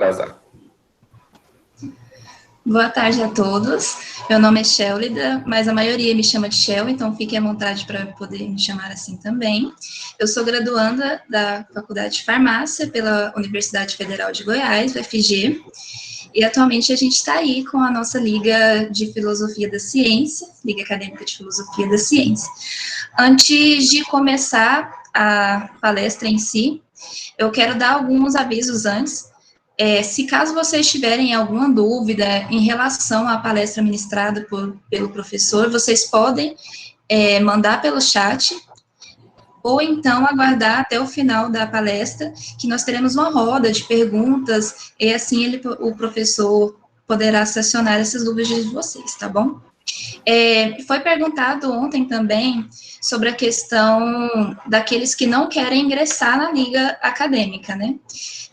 atrasar. Boa tarde a todos. Meu nome é Shélida, mas a maioria me chama de Shell, então fiquem à vontade para poder me chamar assim também. Eu sou graduanda da Faculdade de Farmácia pela Universidade Federal de Goiás, UFG, e atualmente a gente está aí com a nossa Liga de Filosofia da Ciência, Liga Acadêmica de Filosofia da Ciência. Antes de começar a palestra em si, eu quero dar alguns avisos antes. Se caso vocês tiverem alguma dúvida em relação à palestra ministrada pelo professor, vocês podem mandar pelo chat, ou então aguardar até o final da palestra, que nós teremos uma roda de perguntas, e assim o professor poderá selecionar essas dúvidas de vocês, tá bom? Foi perguntado ontem também sobre a questão daqueles que não querem ingressar na liga acadêmica, né?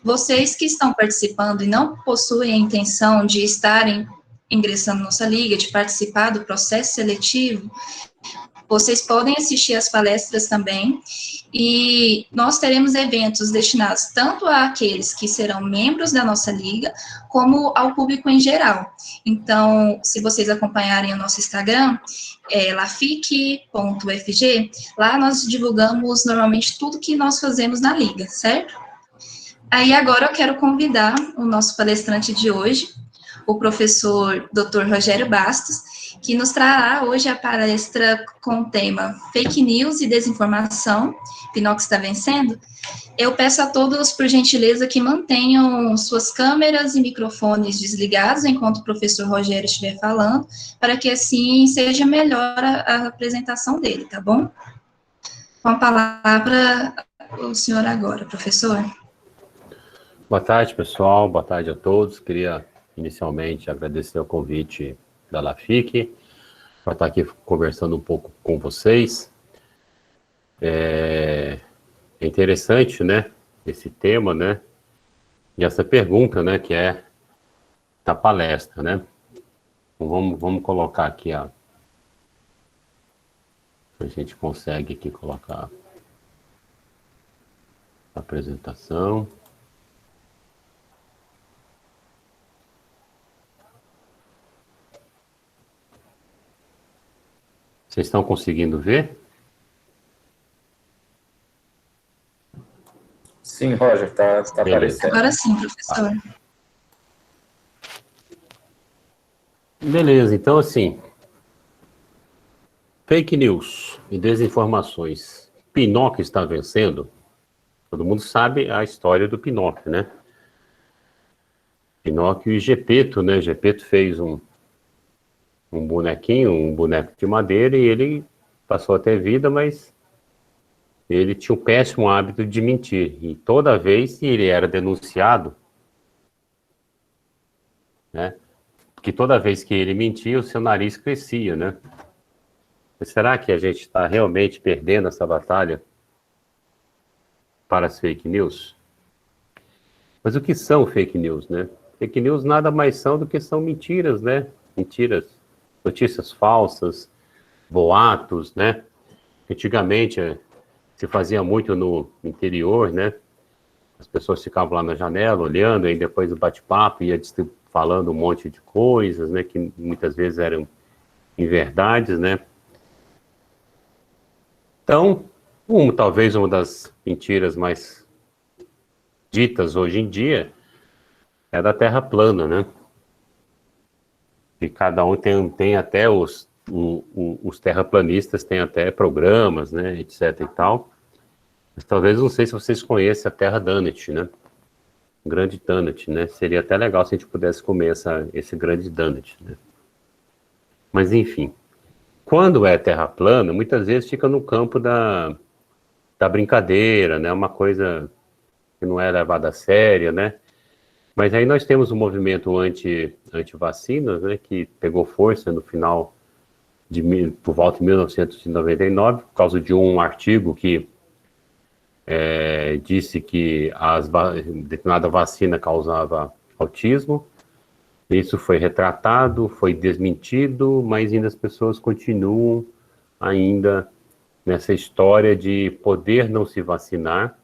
Vocês que estão participando e não possuem a intenção de estarem ingressando na nossa liga, de participar do processo seletivo, vocês podem assistir às palestras também, e nós teremos eventos destinados tanto àqueles que serão membros da nossa liga, como ao público em geral. Então, se vocês acompanharem o nosso Instagram, lafic.ufg, lá nós divulgamos normalmente tudo que nós fazemos na liga, certo? Aí agora eu quero convidar o nosso palestrante de hoje, o professor Dr. Rogério Bastos, que nos trará hoje a palestra com o tema Fake News e Desinformação, Pinóquio está vencendo. Eu peço a todos, por gentileza, que mantenham suas câmeras e microfones desligados enquanto o professor Rogério estiver falando, para que assim seja melhor a apresentação dele, tá bom? Com a palavra, o senhor agora, professor. Boa tarde, pessoal. Boa tarde a todos. Queria, inicialmente, agradecer o convite da LAFIC para estar aqui conversando um pouco com vocês. É interessante, né, esse tema, né, e essa pergunta, né, que é da palestra, né. Então, vamos colocar aqui a gente consegue aqui colocar a apresentação. Vocês estão conseguindo ver? Sim, Roger, está aparecendo. Agora sim, professor. Beleza, então assim, fake news e desinformações. Pinóquio está vencendo? Todo mundo sabe a história do Pinóquio, né? Pinóquio e Gepeto, né? Gepeto fez um bonequinho, um boneco de madeira, e ele passou a ter vida, mas ele tinha o péssimo hábito de mentir. E toda vez que ele era denunciado, né? Porque toda vez que ele mentia, o seu nariz crescia, né? Mas será que a gente está realmente perdendo essa batalha para as fake news? Mas o que são fake news, né? Fake news nada mais são do que são mentiras, né? Mentiras, notícias falsas, boatos, né? Antigamente se fazia muito no interior, né? As pessoas ficavam lá na janela olhando, aí depois do bate-papo ia falando um monte de coisas, né? Que muitas vezes eram inverdades, né? Então, talvez uma das mentiras mais ditas hoje em dia é da Terra plana, né? E cada um tem até os terraplanistas têm até programas, né, etc e tal. Mas talvez, não sei se vocês conhecem a Terra Donut, né? O grande donut, né? Seria até legal se a gente pudesse comer esse grande donut, né? Mas, enfim. Quando é terra plana, muitas vezes fica no campo da brincadeira, né? Uma coisa que não é levada a sério, né? Mas aí nós temos um movimento anti-vacinas, né? Que pegou força no final por volta de 1999, por causa de um artigo que disse que determinada vacina causava autismo. Isso foi retratado, foi desmentido, mas ainda as pessoas continuam ainda nessa história de poder não se vacinar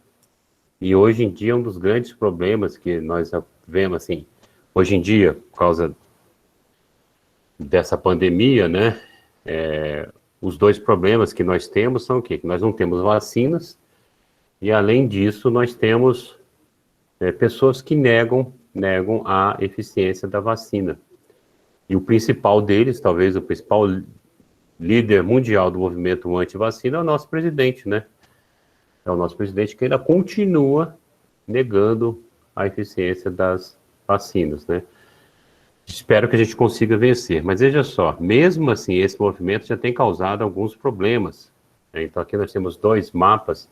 E hoje em dia, um dos grandes problemas que nós vemos, assim, hoje em dia, por causa dessa pandemia, né, os dois problemas que nós temos são o quê? Que nós não temos vacinas e, além disso, nós temos pessoas que negam a eficiência da vacina. E o principal deles, talvez o principal líder mundial do movimento anti-vacina é o nosso presidente, né? É o nosso presidente que ainda continua negando a eficiência das vacinas, né? Espero que a gente consiga vencer. Mas veja só, mesmo assim, esse movimento já tem causado alguns problemas, né? Então aqui nós temos 2 mapas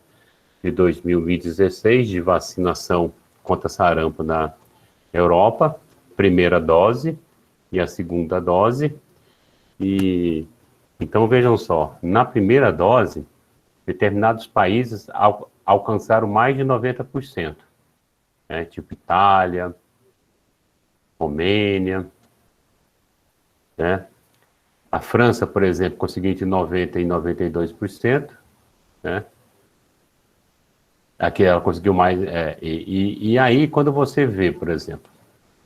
de 2016 de vacinação contra sarampo na Europa, primeira dose e a segunda dose. E então vejam só, na primeira dose, determinados países alcançaram mais de 90%, né? Tipo Itália, Romênia, né? A França, por exemplo, conseguiu entre 90% e 92%, né? Aqui ela conseguiu mais. E aí, quando você vê, por exemplo,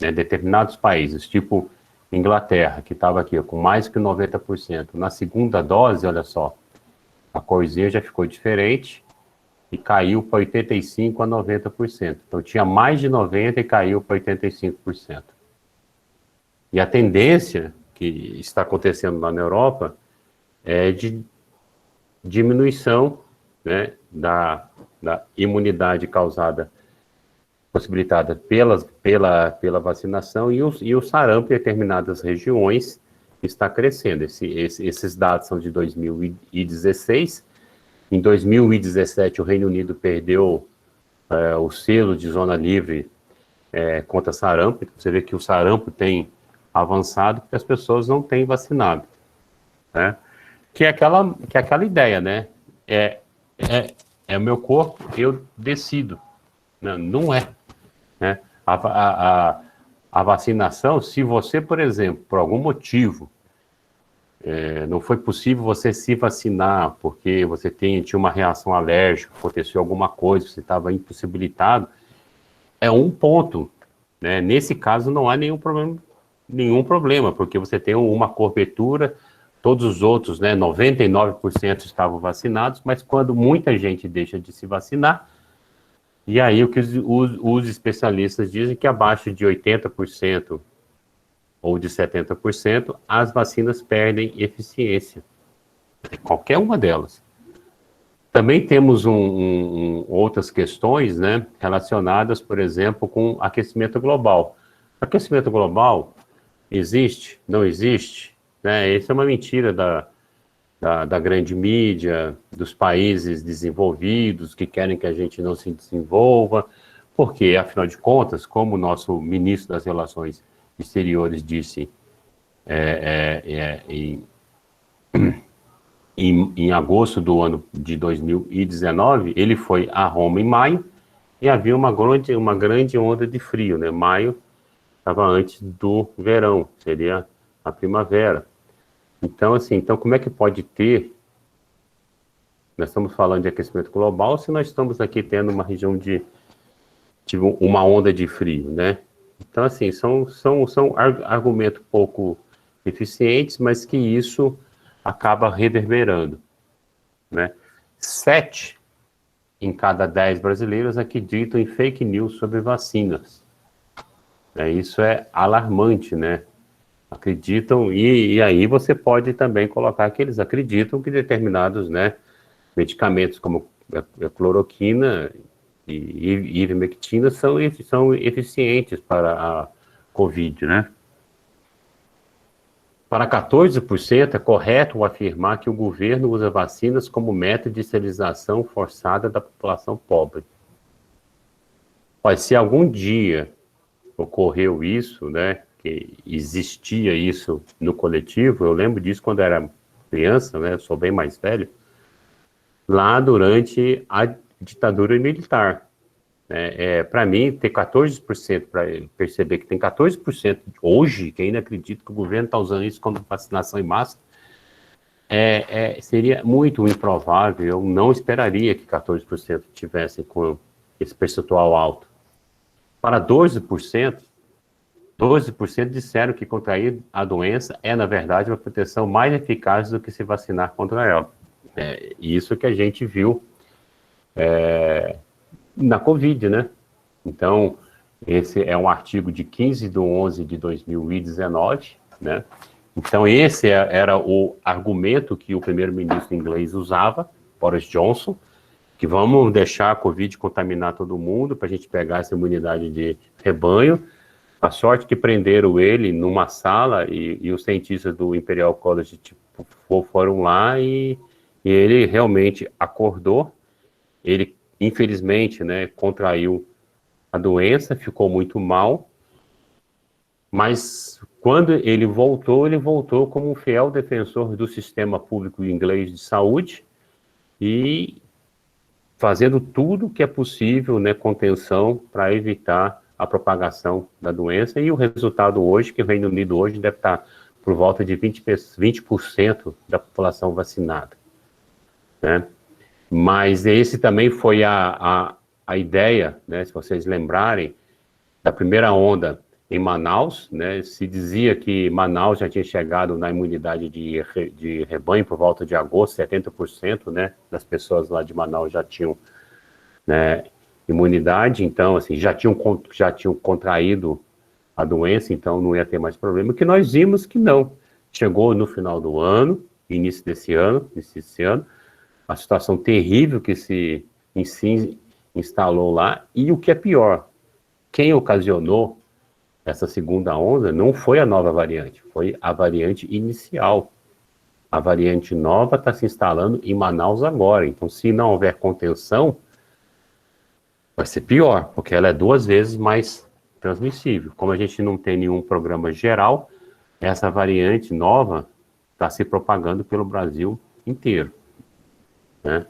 né, determinados países, tipo Inglaterra, que estava aqui com mais que 90%, na segunda dose, olha só, a corzinha já ficou diferente e caiu para 85% a 90%. Então tinha mais de 90% e caiu para 85%. E a tendência que está acontecendo lá na Europa é de diminuição, né, da imunidade causada, possibilitada pela vacinação, e o sarampo em determinadas regiões está crescendo. Esses dados são de 2016. Em 2017, o Reino Unido perdeu o selo de zona livre contra sarampo. Então, você vê que o sarampo tem avançado porque as pessoas não têm vacinado, né? Que é aquela ideia, né? É o meu corpo, eu decido. Não é, né? A vacinação, se você, por exemplo, por algum motivo, não foi possível você se vacinar porque você tinha uma reação alérgica, aconteceu alguma coisa, você estava impossibilitado, é um ponto, né? Nesse caso não há nenhum problema, porque você tem uma cobertura, todos os outros, né, 99% estavam vacinados, mas quando muita gente deixa de se vacinar, e aí o que os especialistas dizem que abaixo de 80% ou de 70%, as vacinas perdem eficiência. Qualquer uma delas. Também temos outras questões, né, relacionadas, por exemplo, com aquecimento global. Aquecimento global existe? Não existe? Né? Isso é uma mentira da grande mídia, dos países desenvolvidos que querem que a gente não se desenvolva, porque, afinal de contas, como o nosso ministro das Relações Exteriores disse em agosto do ano de 2019, ele foi a Roma em maio e havia uma grande onda de frio, né? Maio estava antes do verão, seria a primavera. Então, assim, como é que pode ter... Nós estamos falando de aquecimento global se nós estamos aqui tendo uma região de uma onda de frio, né? Então, assim, são argumentos pouco eficientes, mas que isso acaba reverberando, né? 7 em cada 10 brasileiros acreditam em fake news sobre vacinas. Isso é alarmante, né? Acreditam, e aí você pode também colocar que eles acreditam que determinados, né, medicamentos como a cloroquina e ivermectina são eficientes para a Covid, né? Para 14%, é correto afirmar que o governo usa vacinas como método de esterilização forçada da população pobre. Mas se algum dia ocorreu isso, né, que existia isso no coletivo, eu lembro disso quando eu era criança, né, eu sou bem mais velho, lá durante a ditadura militar. Para mim, ter 14%, para perceber que tem 14% hoje que ainda acredita que o governo está usando isso como vacinação em massa, seria muito improvável. Eu não esperaria que 14% tivessem com esse percentual alto. Para 12% disseram que contrair a doença é, na verdade, uma proteção mais eficaz do que se vacinar contra ela. É isso que a gente viu na Covid, né? Então, esse é um artigo de 15/11/2019, né? Então, esse era o argumento que o primeiro-ministro inglês usava, Boris Johnson, que vamos deixar a Covid contaminar todo mundo para a gente pegar essa imunidade de rebanho. A sorte que prenderam ele numa sala e os cientistas do Imperial College foram lá e ele realmente acordou. Ele, infelizmente, né, contraiu a doença, ficou muito mal, mas quando ele voltou como um fiel defensor do sistema público inglês de saúde e fazendo tudo que é possível, né, contenção para evitar a propagação da doença. E o resultado hoje, que o Reino Unido hoje deve estar por volta de 20% da população vacinada, né? Mas esse também foi a ideia, né, se vocês lembrarem, da primeira onda em Manaus, né? Se dizia que Manaus já tinha chegado na imunidade de rebanho por volta de agosto, 70%, né, das pessoas lá de Manaus já tinham, né, imunidade, então, assim, já tinham contraído a doença, então não ia ter mais problema. O que nós vimos que não. Chegou no final do ano, início desse ano, a situação terrível que se instalou lá, e o que é pior, quem ocasionou essa segunda onda não foi a nova variante, foi a variante inicial. A variante nova está se instalando em Manaus agora, então se não houver contenção, vai ser pior, porque ela é 2 vezes mais transmissível. Como a gente não tem nenhum programa geral, essa variante nova está se propagando pelo Brasil inteiro, né?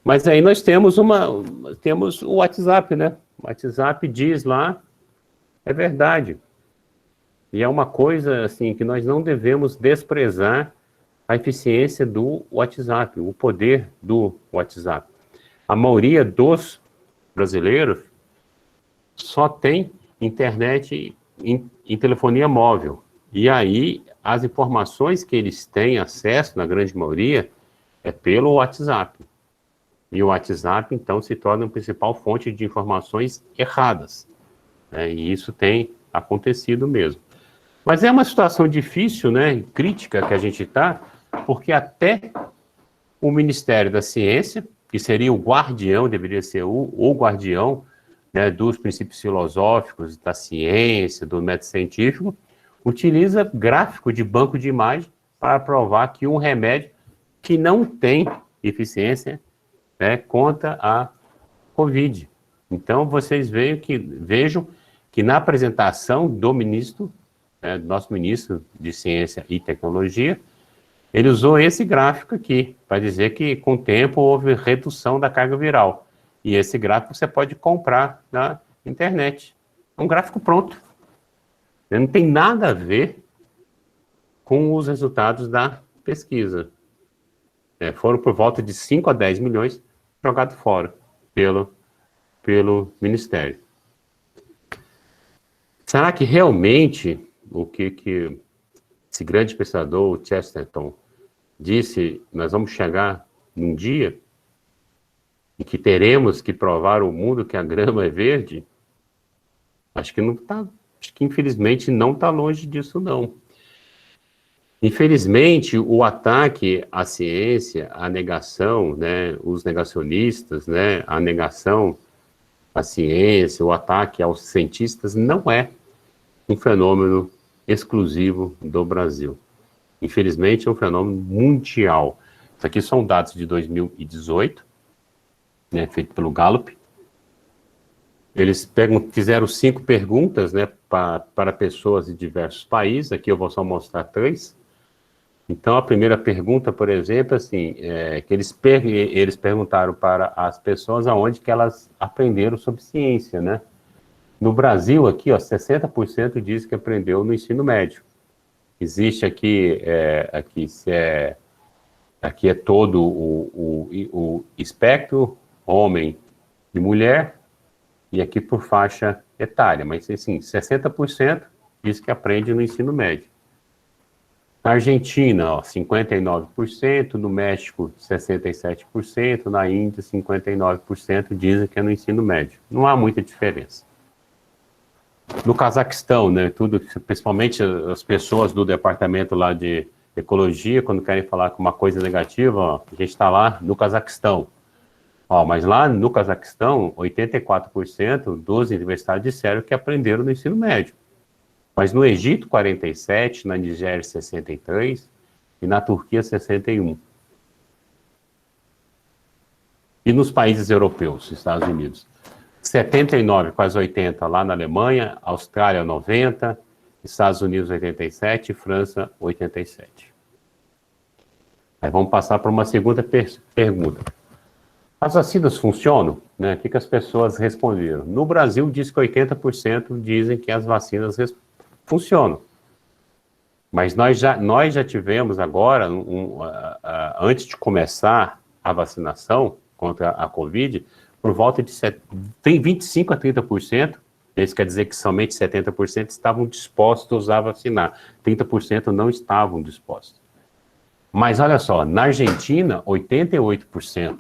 Mas aí nós temos o WhatsApp, né? O WhatsApp diz lá, é verdade. E é uma coisa assim que nós não devemos desprezar a eficiência do WhatsApp, o poder do WhatsApp. A maioria dos brasileiros só tem internet em telefonia móvel. E aí as informações que eles têm acesso, na grande maioria, é pelo WhatsApp. E o WhatsApp, então, se torna a principal fonte de informações erradas, né? E isso tem acontecido mesmo. Mas é uma situação difícil, né, crítica que a gente está, porque até o Ministério da Ciência, que seria o guardião, deveria ser o guardião, né, dos princípios filosóficos, da ciência, do método científico, utiliza gráfico de banco de imagem para provar que um remédio que não tem eficiência, né, contra a Covid. Então, vocês vejam que na apresentação do ministro, né, nosso ministro de Ciência e Tecnologia, ele usou esse gráfico aqui, para dizer que com o tempo houve redução da carga viral. E esse gráfico você pode comprar na internet. É um gráfico pronto. Não tem nada a ver com os resultados da pesquisa. Foram por volta de 5 a 10 milhões jogados fora pelo Ministério. Será que realmente o que esse grande pesquisador, o Chesterton, disse, nós vamos chegar num dia em que teremos que provar ao mundo que a grama é verde? Acho que infelizmente não está longe disso, não. Infelizmente, o ataque à ciência, a negação, né, os negacionistas, né, a negação à ciência, o ataque aos cientistas não é um fenômeno exclusivo do Brasil. Infelizmente, é um fenômeno mundial. Isso aqui são dados de 2018, né, feito pelo Gallup. Eles fizeram 5 perguntas, né, para pessoas de diversos países. Aqui eu vou só mostrar 3. Então, a primeira pergunta, por exemplo, assim, que eles perguntaram para as pessoas aonde que elas aprenderam sobre ciência, né? No Brasil, aqui, ó, 60% diz que aprendeu no ensino médio. Existe aqui, aqui é todo o espectro, homem e mulher, e aqui por faixa etária, mas assim, 60% diz que aprende no ensino médio. Na Argentina, ó, 59%, no México, 67%, na Índia, 59% dizem que é no ensino médio. Não há muita diferença. No Cazaquistão, né, tudo, principalmente as pessoas do departamento lá de ecologia, quando querem falar com uma coisa negativa, ó, a gente está lá no Cazaquistão. Ó, mas lá no Cazaquistão, 84% dos universitários disseram que aprenderam no ensino médio. Mas no Egito, 47%, na Nigéria, 63% e na Turquia, 61%. E nos países europeus, Estados Unidos, 79%, quase 80% lá na Alemanha, Austrália, 90%, Estados Unidos, 87% e França, 87%. Aí vamos passar para uma segunda pergunta. As vacinas funcionam? Né? O que as pessoas responderam? No Brasil, diz que 80% dizem que as vacinas funcionam. Mas nós já tivemos agora, antes de começar a vacinação contra a Covid, por volta de 25% a 30%, isso quer dizer que somente 70% estavam dispostos a vacinar, 30% não estavam dispostos. Mas olha só, na Argentina, 88%,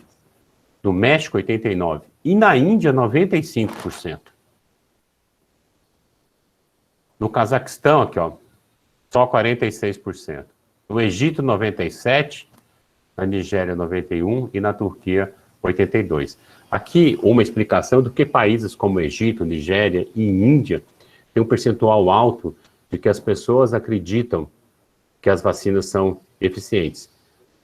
no México, 89%, e na Índia, 95%. No Cazaquistão, aqui, ó, só 46%. No Egito, 97%, na Nigéria, 91% e na Turquia, 82%. Aqui, uma explicação do que países como Egito, Nigéria e Índia têm um percentual alto de que as pessoas acreditam que as vacinas são eficientes.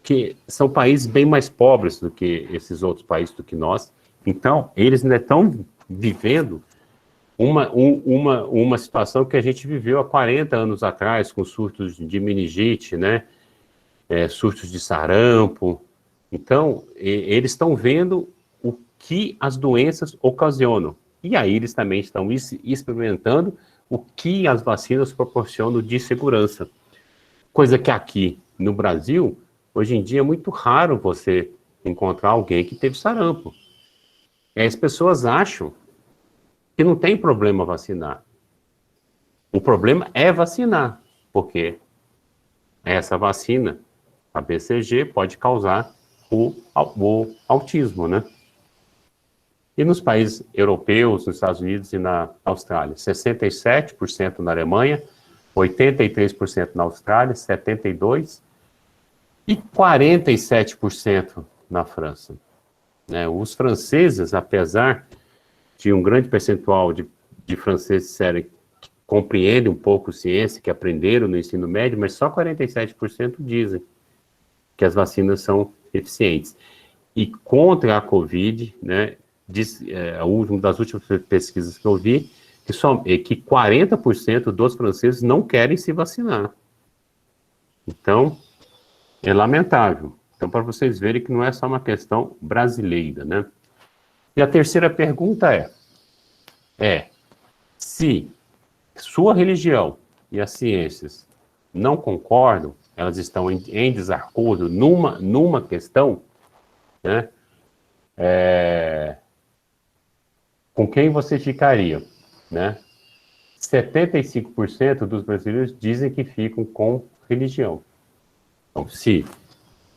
Que são países bem mais pobres do que esses outros países, do que nós. Então, eles ainda estão vivendo uma situação que a gente viveu há 40 anos atrás, com surtos de meningite, né? Surtos de sarampo. Então, eles estão vendo o que as doenças ocasionam. E aí eles também estão experimentando o que as vacinas proporcionam de segurança. Coisa que aqui no Brasil, hoje em dia é muito raro você encontrar alguém que teve sarampo. E as pessoas acham que não tem problema vacinar. O problema é vacinar, porque essa vacina, a BCG, pode causar o autismo, né? E nos países europeus, nos Estados Unidos e na Austrália, 67% na Alemanha, 83% na Austrália, 72% e 47% na França. Né? Os franceses, apesar de um grande percentual de franceses disserem que compreendem um pouco ciência, que aprenderam no ensino médio, mas só 47% dizem que as vacinas são eficientes. E contra a Covid, né, uma das últimas pesquisas que eu vi, que 40% dos franceses não querem se vacinar. Então, é lamentável. Então, para vocês verem que não é só uma questão brasileira, né? E a terceira pergunta se sua religião e as ciências não concordam, elas estão em desacordo numa questão, né? Com quem você ficaria, né? 75% dos brasileiros dizem que ficam com religião. Então, se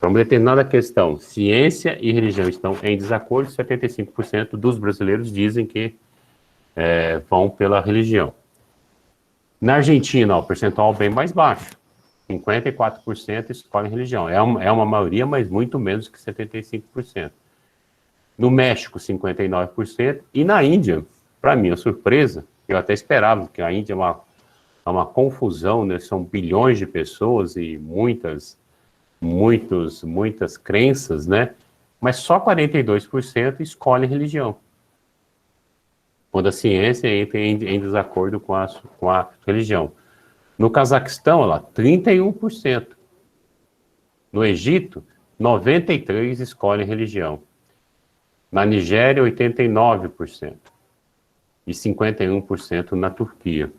para uma determinada questão, ciência e religião estão em desacordo, 75% dos brasileiros dizem que vão pela religião. Na Argentina, o percentual bem mais baixo. 54% escolhem religião. É uma maioria, mas muito menos que 75%. No México, 59%. E na Índia, para minha surpresa, eu até esperava, porque a Índia é uma confusão, né? São bilhões de pessoas e muitas crenças, né? Mas só 42% escolhem religião. Quando a ciência entra em desacordo com a religião. No Cazaquistão, olha lá, 31%. No Egito, 93% escolhem religião. Na Nigéria, 89%. E 51% na Turquia.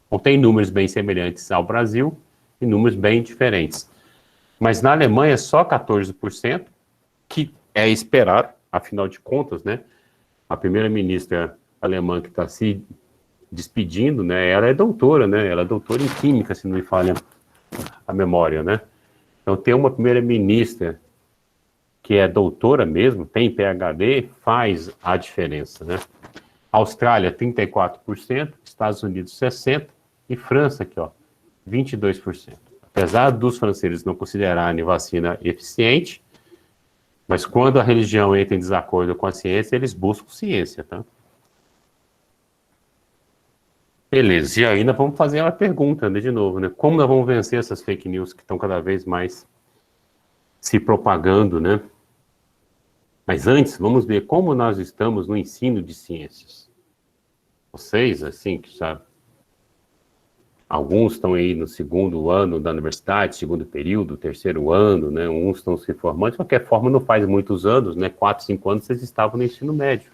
Então, tem números bem semelhantes ao Brasil e números bem diferentes. Mas na Alemanha, só 14%, que é esperar, afinal de contas, né? A primeira-ministra alemã que está se despedindo, né? Ela é doutora, né? Ela é doutora em química, se não me falha a memória, né? Então, ter uma primeira-ministra que é doutora mesmo, tem PhD, faz a diferença, né? Austrália, 34%, Estados Unidos, 60%, e França, aqui, ó, 22%. Apesar dos franceses não considerarem vacina eficiente, mas quando a religião entra em desacordo com a ciência, eles buscam ciência, tá? Beleza, e ainda vamos fazer uma pergunta, né, de novo, né? Como nós vamos vencer essas fake news que estão cada vez mais se propagando, né? Mas antes, vamos ver como nós estamos no ensino de ciências. Vocês, assim, que já... Alguns estão aí no segundo ano da universidade, segundo período, terceiro ano, né? Uns estão se formando. De qualquer forma, não faz muitos anos, né? 4, 5 anos, vocês estavam no ensino médio.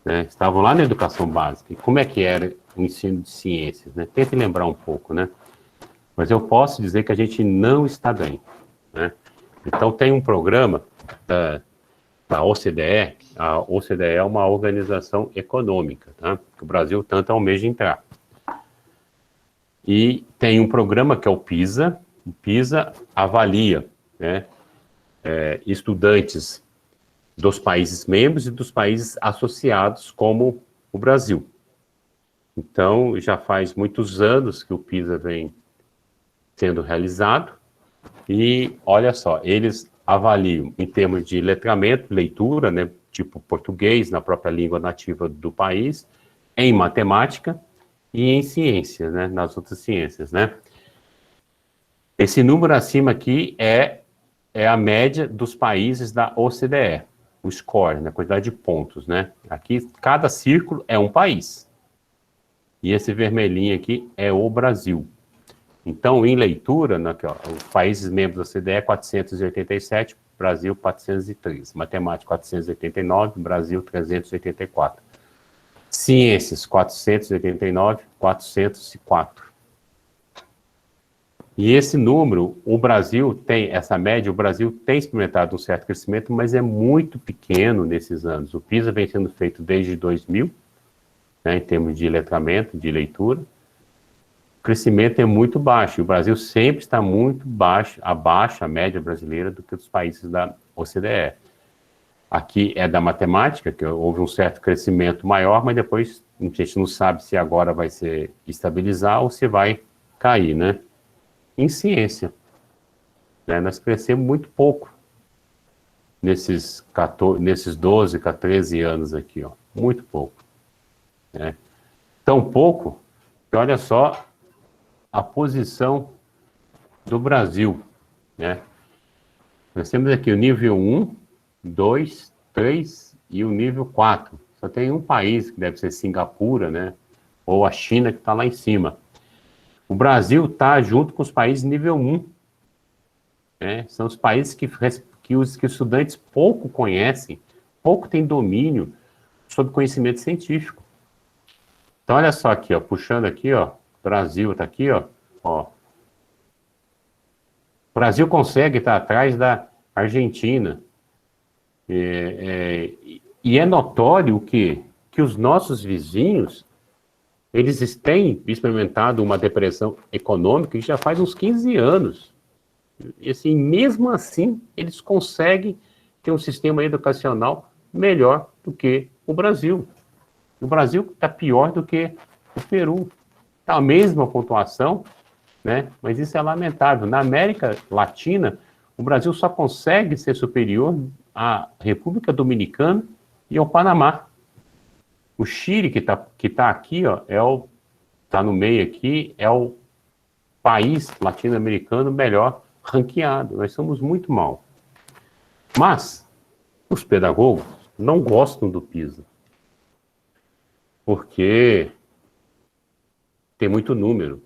Né? Estavam lá na educação básica. E como é que era o ensino de ciências, né? Tentem lembrar um pouco, né? Mas eu posso dizer que a gente não está bem, né? Então, tem um programa da OCDE. A OCDE é uma organização econômica, tá? Que o Brasil tanto almeja entrar. E tem um programa que é o PISA. O PISA avalia, né, estudantes dos países membros e dos países associados, como o Brasil. Então, já faz muitos anos que o PISA vem sendo realizado. E, olha só, eles avaliam em termos de letramento, leitura, né, tipo português, na própria língua nativa do país, em matemática e em ciência, né, nas outras ciências, né. Esse número acima aqui é a média dos países da OCDE, o score, né, a quantidade de pontos, né. Aqui, cada círculo é um país. E esse vermelhinho aqui é o Brasil. Então, em leitura, aqui, ó, os países membros da OCDE, 487, Brasil 403. Matemática, 489, Brasil 384. Ciências, 489, 404. E esse número, o Brasil tem, essa média, o Brasil tem experimentado um certo crescimento, mas é muito pequeno nesses anos. O PISA vem sendo feito desde 2000, né, em termos de letramento, de leitura. O crescimento é muito baixo, e o Brasil sempre está muito baixo, abaixo da média brasileira do que os países da OCDE. Aqui é da matemática, que houve um certo crescimento maior, mas depois a gente não sabe se agora vai se estabilizar ou se vai cair, né? Em ciência, né, nós crescemos muito pouco nesses 12 a 13 anos aqui, ó, muito pouco. Né? Tão pouco que, olha só, a posição do Brasil, né? Nós temos aqui o nível 1, 2, 3 e o nível 4. Só tem um país, que deve ser Singapura, né? Ou a China, que está lá em cima. O Brasil está junto com os países nível 1. Né? São os países que os estudantes pouco conhecem, pouco têm domínio sobre conhecimento científico. Então, olha só aqui, ó, puxando aqui, ó, Brasil está aqui, ó. O Brasil consegue estar atrás da Argentina. E é notório que os nossos vizinhos, eles têm experimentado uma depressão econômica que já faz uns 15 anos. E assim, mesmo assim, eles conseguem ter um sistema educacional melhor do que o Brasil. O Brasil está pior do que o Peru. Tá a mesma pontuação, né? Mas isso é lamentável. Na América Latina, o Brasil só consegue ser superior à República Dominicana e ao Panamá. O Chile, que tá aqui, ó, tá no meio aqui, é o país latino-americano melhor ranqueado. Nós somos muito mal. Mas os pedagogos não gostam do PISA. Porque tem muito número.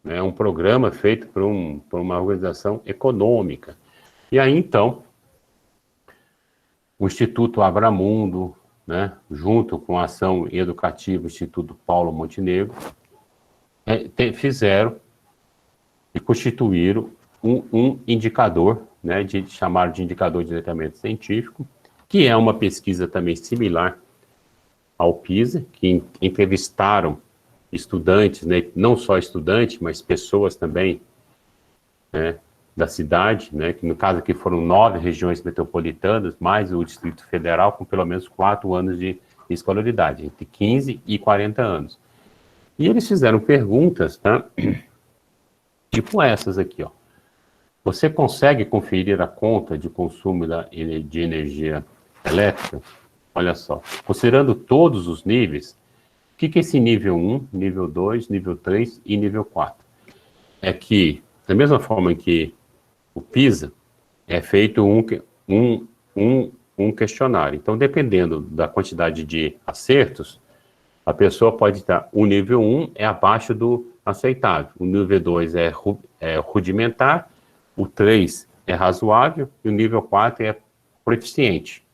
É um programa feito por uma organização econômica. E aí, então, o Instituto Abramundo, né, junto com a Ação Educativa Instituto Paulo Montenegro, fizeram e constituíram um indicador, né, chamaram de indicador de letramento científico, que é uma pesquisa também similar ao PISA, que entrevistaram estudantes, né, não só estudantes, mas pessoas também, né, da cidade, né, que no caso aqui foram 9 regiões metropolitanas, mais o Distrito Federal, com pelo menos 4 anos de escolaridade, entre 15 e 40 anos. E eles fizeram perguntas, tá, tipo essas aqui, ó. Você consegue conferir a conta de consumo de energia elétrica? Olha só, considerando todos os níveis, o que é esse nível 1, nível 2, nível 3 e nível 4? É que, da mesma forma que o PISA, é feito um questionário. Então, dependendo da quantidade de acertos, a pessoa pode estar, o nível 1 é abaixo do aceitável, o nível 2 é rudimentar, o 3 é razoável e o nível 4 é proficiente.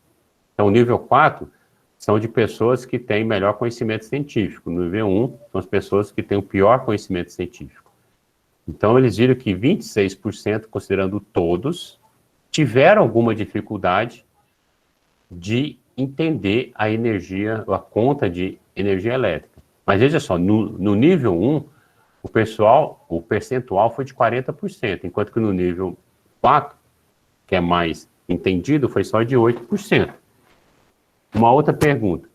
Então, o nível 4 são de pessoas que têm melhor conhecimento científico. O nível 1 são as pessoas que têm o pior conhecimento científico. Então, eles viram que 26%, considerando todos, tiveram alguma dificuldade de entender a energia, a conta de energia elétrica. Mas veja só, no nível 1, o percentual foi de 40%, enquanto que no nível 4, que é mais entendido, foi só de 8%. Uma outra pergunta.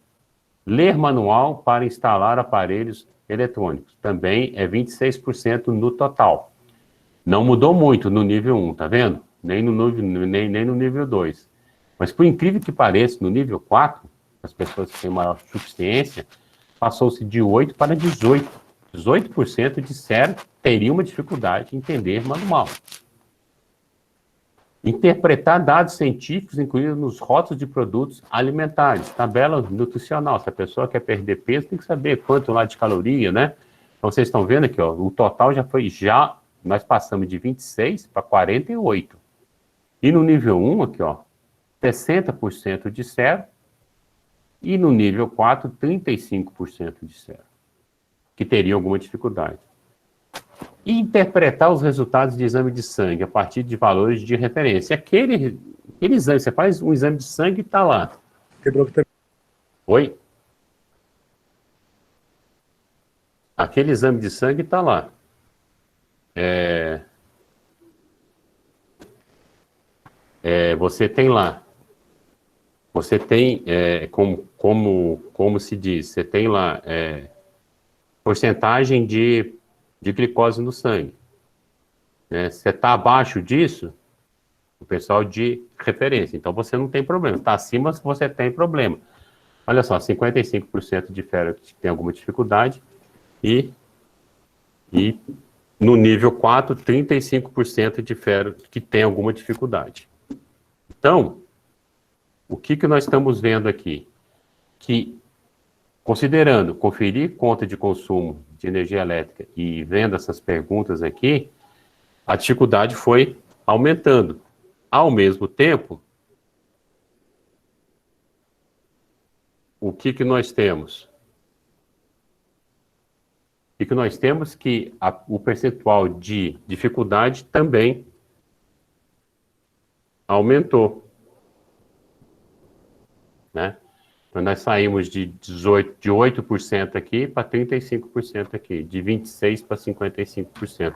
Ler manual para instalar aparelhos eletrônicos. Também é 26% no total. Não mudou muito no nível 1, tá vendo? Nem no nível 2. Mas por incrível que pareça, no nível 4, as pessoas que têm maior suficiência, passou-se de 8 para 18. 18% disseram que teriam uma dificuldade em entender manual. Interpretar dados científicos incluídos nos rótulos de produtos alimentares, tabela nutricional. Se a pessoa quer perder peso, tem que saber quanto lá de caloria, né? Então, vocês estão vendo aqui, ó, o total nós passamos de 26 para 48. E no nível 1 aqui, ó, 60% disseram, e no nível 4, 35% disseram que teriam alguma dificuldade. E interpretar os resultados de exame de sangue a partir de valores de referência. Aquele exame, você faz um exame de sangue e está lá. Oi? Aquele exame de sangue está lá. Você tem lá. Você tem, como se diz, você tem lá porcentagem de glicose no sangue. Né? Você está abaixo disso, o pessoal de referência. Então você não tem problema. Está acima, você tem problema. Olha só, 55% diferem que tem alguma dificuldade e no nível 4, 35% diferem que tem alguma dificuldade. Então, o que nós estamos vendo aqui? Que, considerando, conferir conta de consumo de energia elétrica e vendo essas perguntas aqui, a dificuldade foi aumentando. Ao mesmo tempo, o que nós temos? O que nós temos que o percentual de dificuldade também aumentou. Né? Então, nós saímos de 8% aqui para 35% aqui, de 26% para 55%.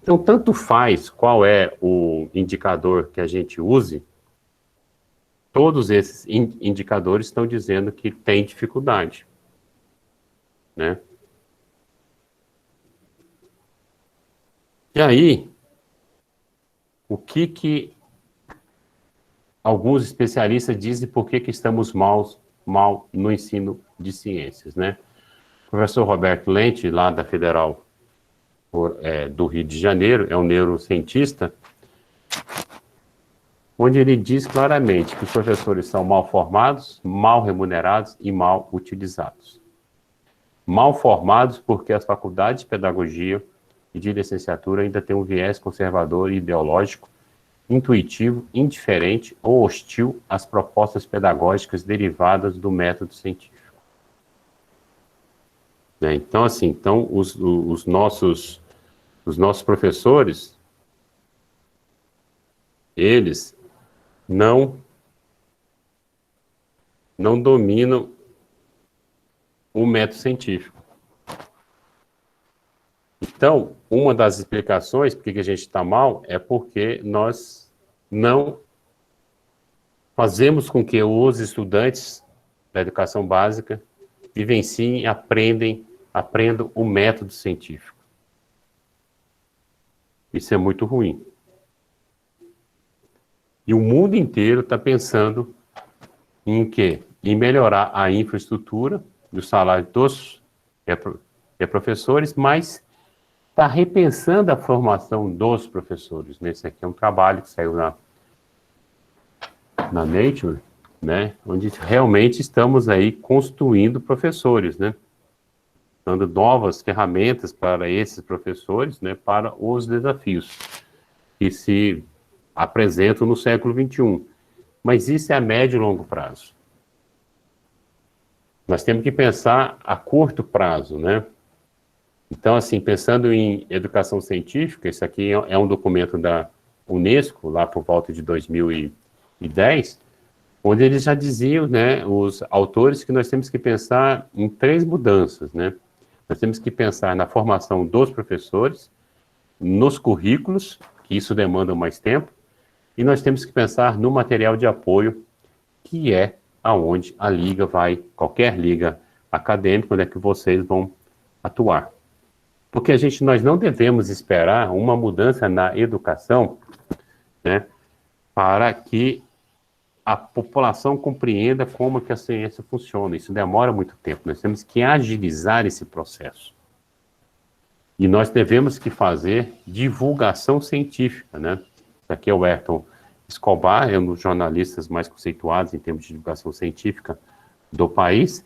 Então, tanto faz qual é o indicador que a gente use, todos esses indicadores estão dizendo que tem dificuldade. Né? E aí, o que alguns especialistas dizem por que estamos mal no ensino de ciências, né? O professor Roberto Lente, lá da Federal do Rio de Janeiro, é um neurocientista, onde ele diz claramente que os professores são mal formados, mal remunerados e mal utilizados. Mal formados porque as faculdades de pedagogia e de licenciatura ainda têm um viés conservador e ideológico, intuitivo, indiferente ou hostil às propostas pedagógicas derivadas do método científico. Né? Então, assim, os nossos professores, eles não dominam o método científico. Então, uma das explicações por que a gente está mal é porque nós não fazemos com que os estudantes da educação básica vivenciem e aprendam o método científico. Isso é muito ruim. E o mundo inteiro está pensando em quê? Em melhorar a infraestrutura do salário dos professores, mas está repensando a formação dos professores. Esse aqui é um trabalho que saiu na Nature, né? Onde realmente estamos aí construindo professores, né? Dando novas ferramentas para esses professores, né? Para os desafios que se apresentam no século XXI. Mas isso é a médio e longo prazo. Nós temos que pensar a curto prazo, né? Então, assim, pensando em educação científica, esse aqui é um documento da Unesco, lá por volta de 2010, onde eles já diziam, né, os autores, que nós temos que pensar em 3 mudanças, né? Nós temos que pensar na formação dos professores, nos currículos, que isso demanda mais tempo, e nós temos que pensar no material de apoio, que é aonde a liga vai, qualquer liga acadêmica, onde é que vocês vão atuar. Porque nós não devemos esperar uma mudança na educação, né, para que a população compreenda como que a ciência funciona. Isso demora muito tempo. Nós temos que agilizar esse processo. E nós devemos que fazer divulgação científica, né? Aqui é o Ayrton Escobar, é um dos jornalistas mais conceituados em termos de divulgação científica do país.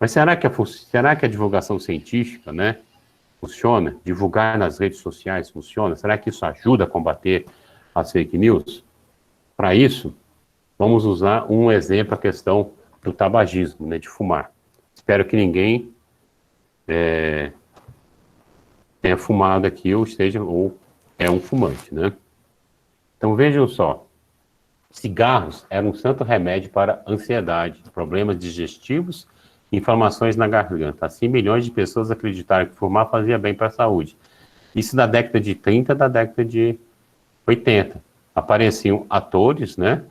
Mas será que a divulgação científica, né, funciona? Divulgar nas redes sociais funciona? Será que isso ajuda a combater as fake news? Para isso, vamos usar um exemplo, a questão do tabagismo, né, de fumar. Espero que ninguém tenha fumado aqui ou é um fumante, né? Então vejam só, cigarros eram um santo remédio para ansiedade, problemas digestivos, inflamações na garganta. Assim, milhões de pessoas acreditaram que fumar fazia bem para a saúde. Isso da década de 30, da década de 80. Apareciam atores, né?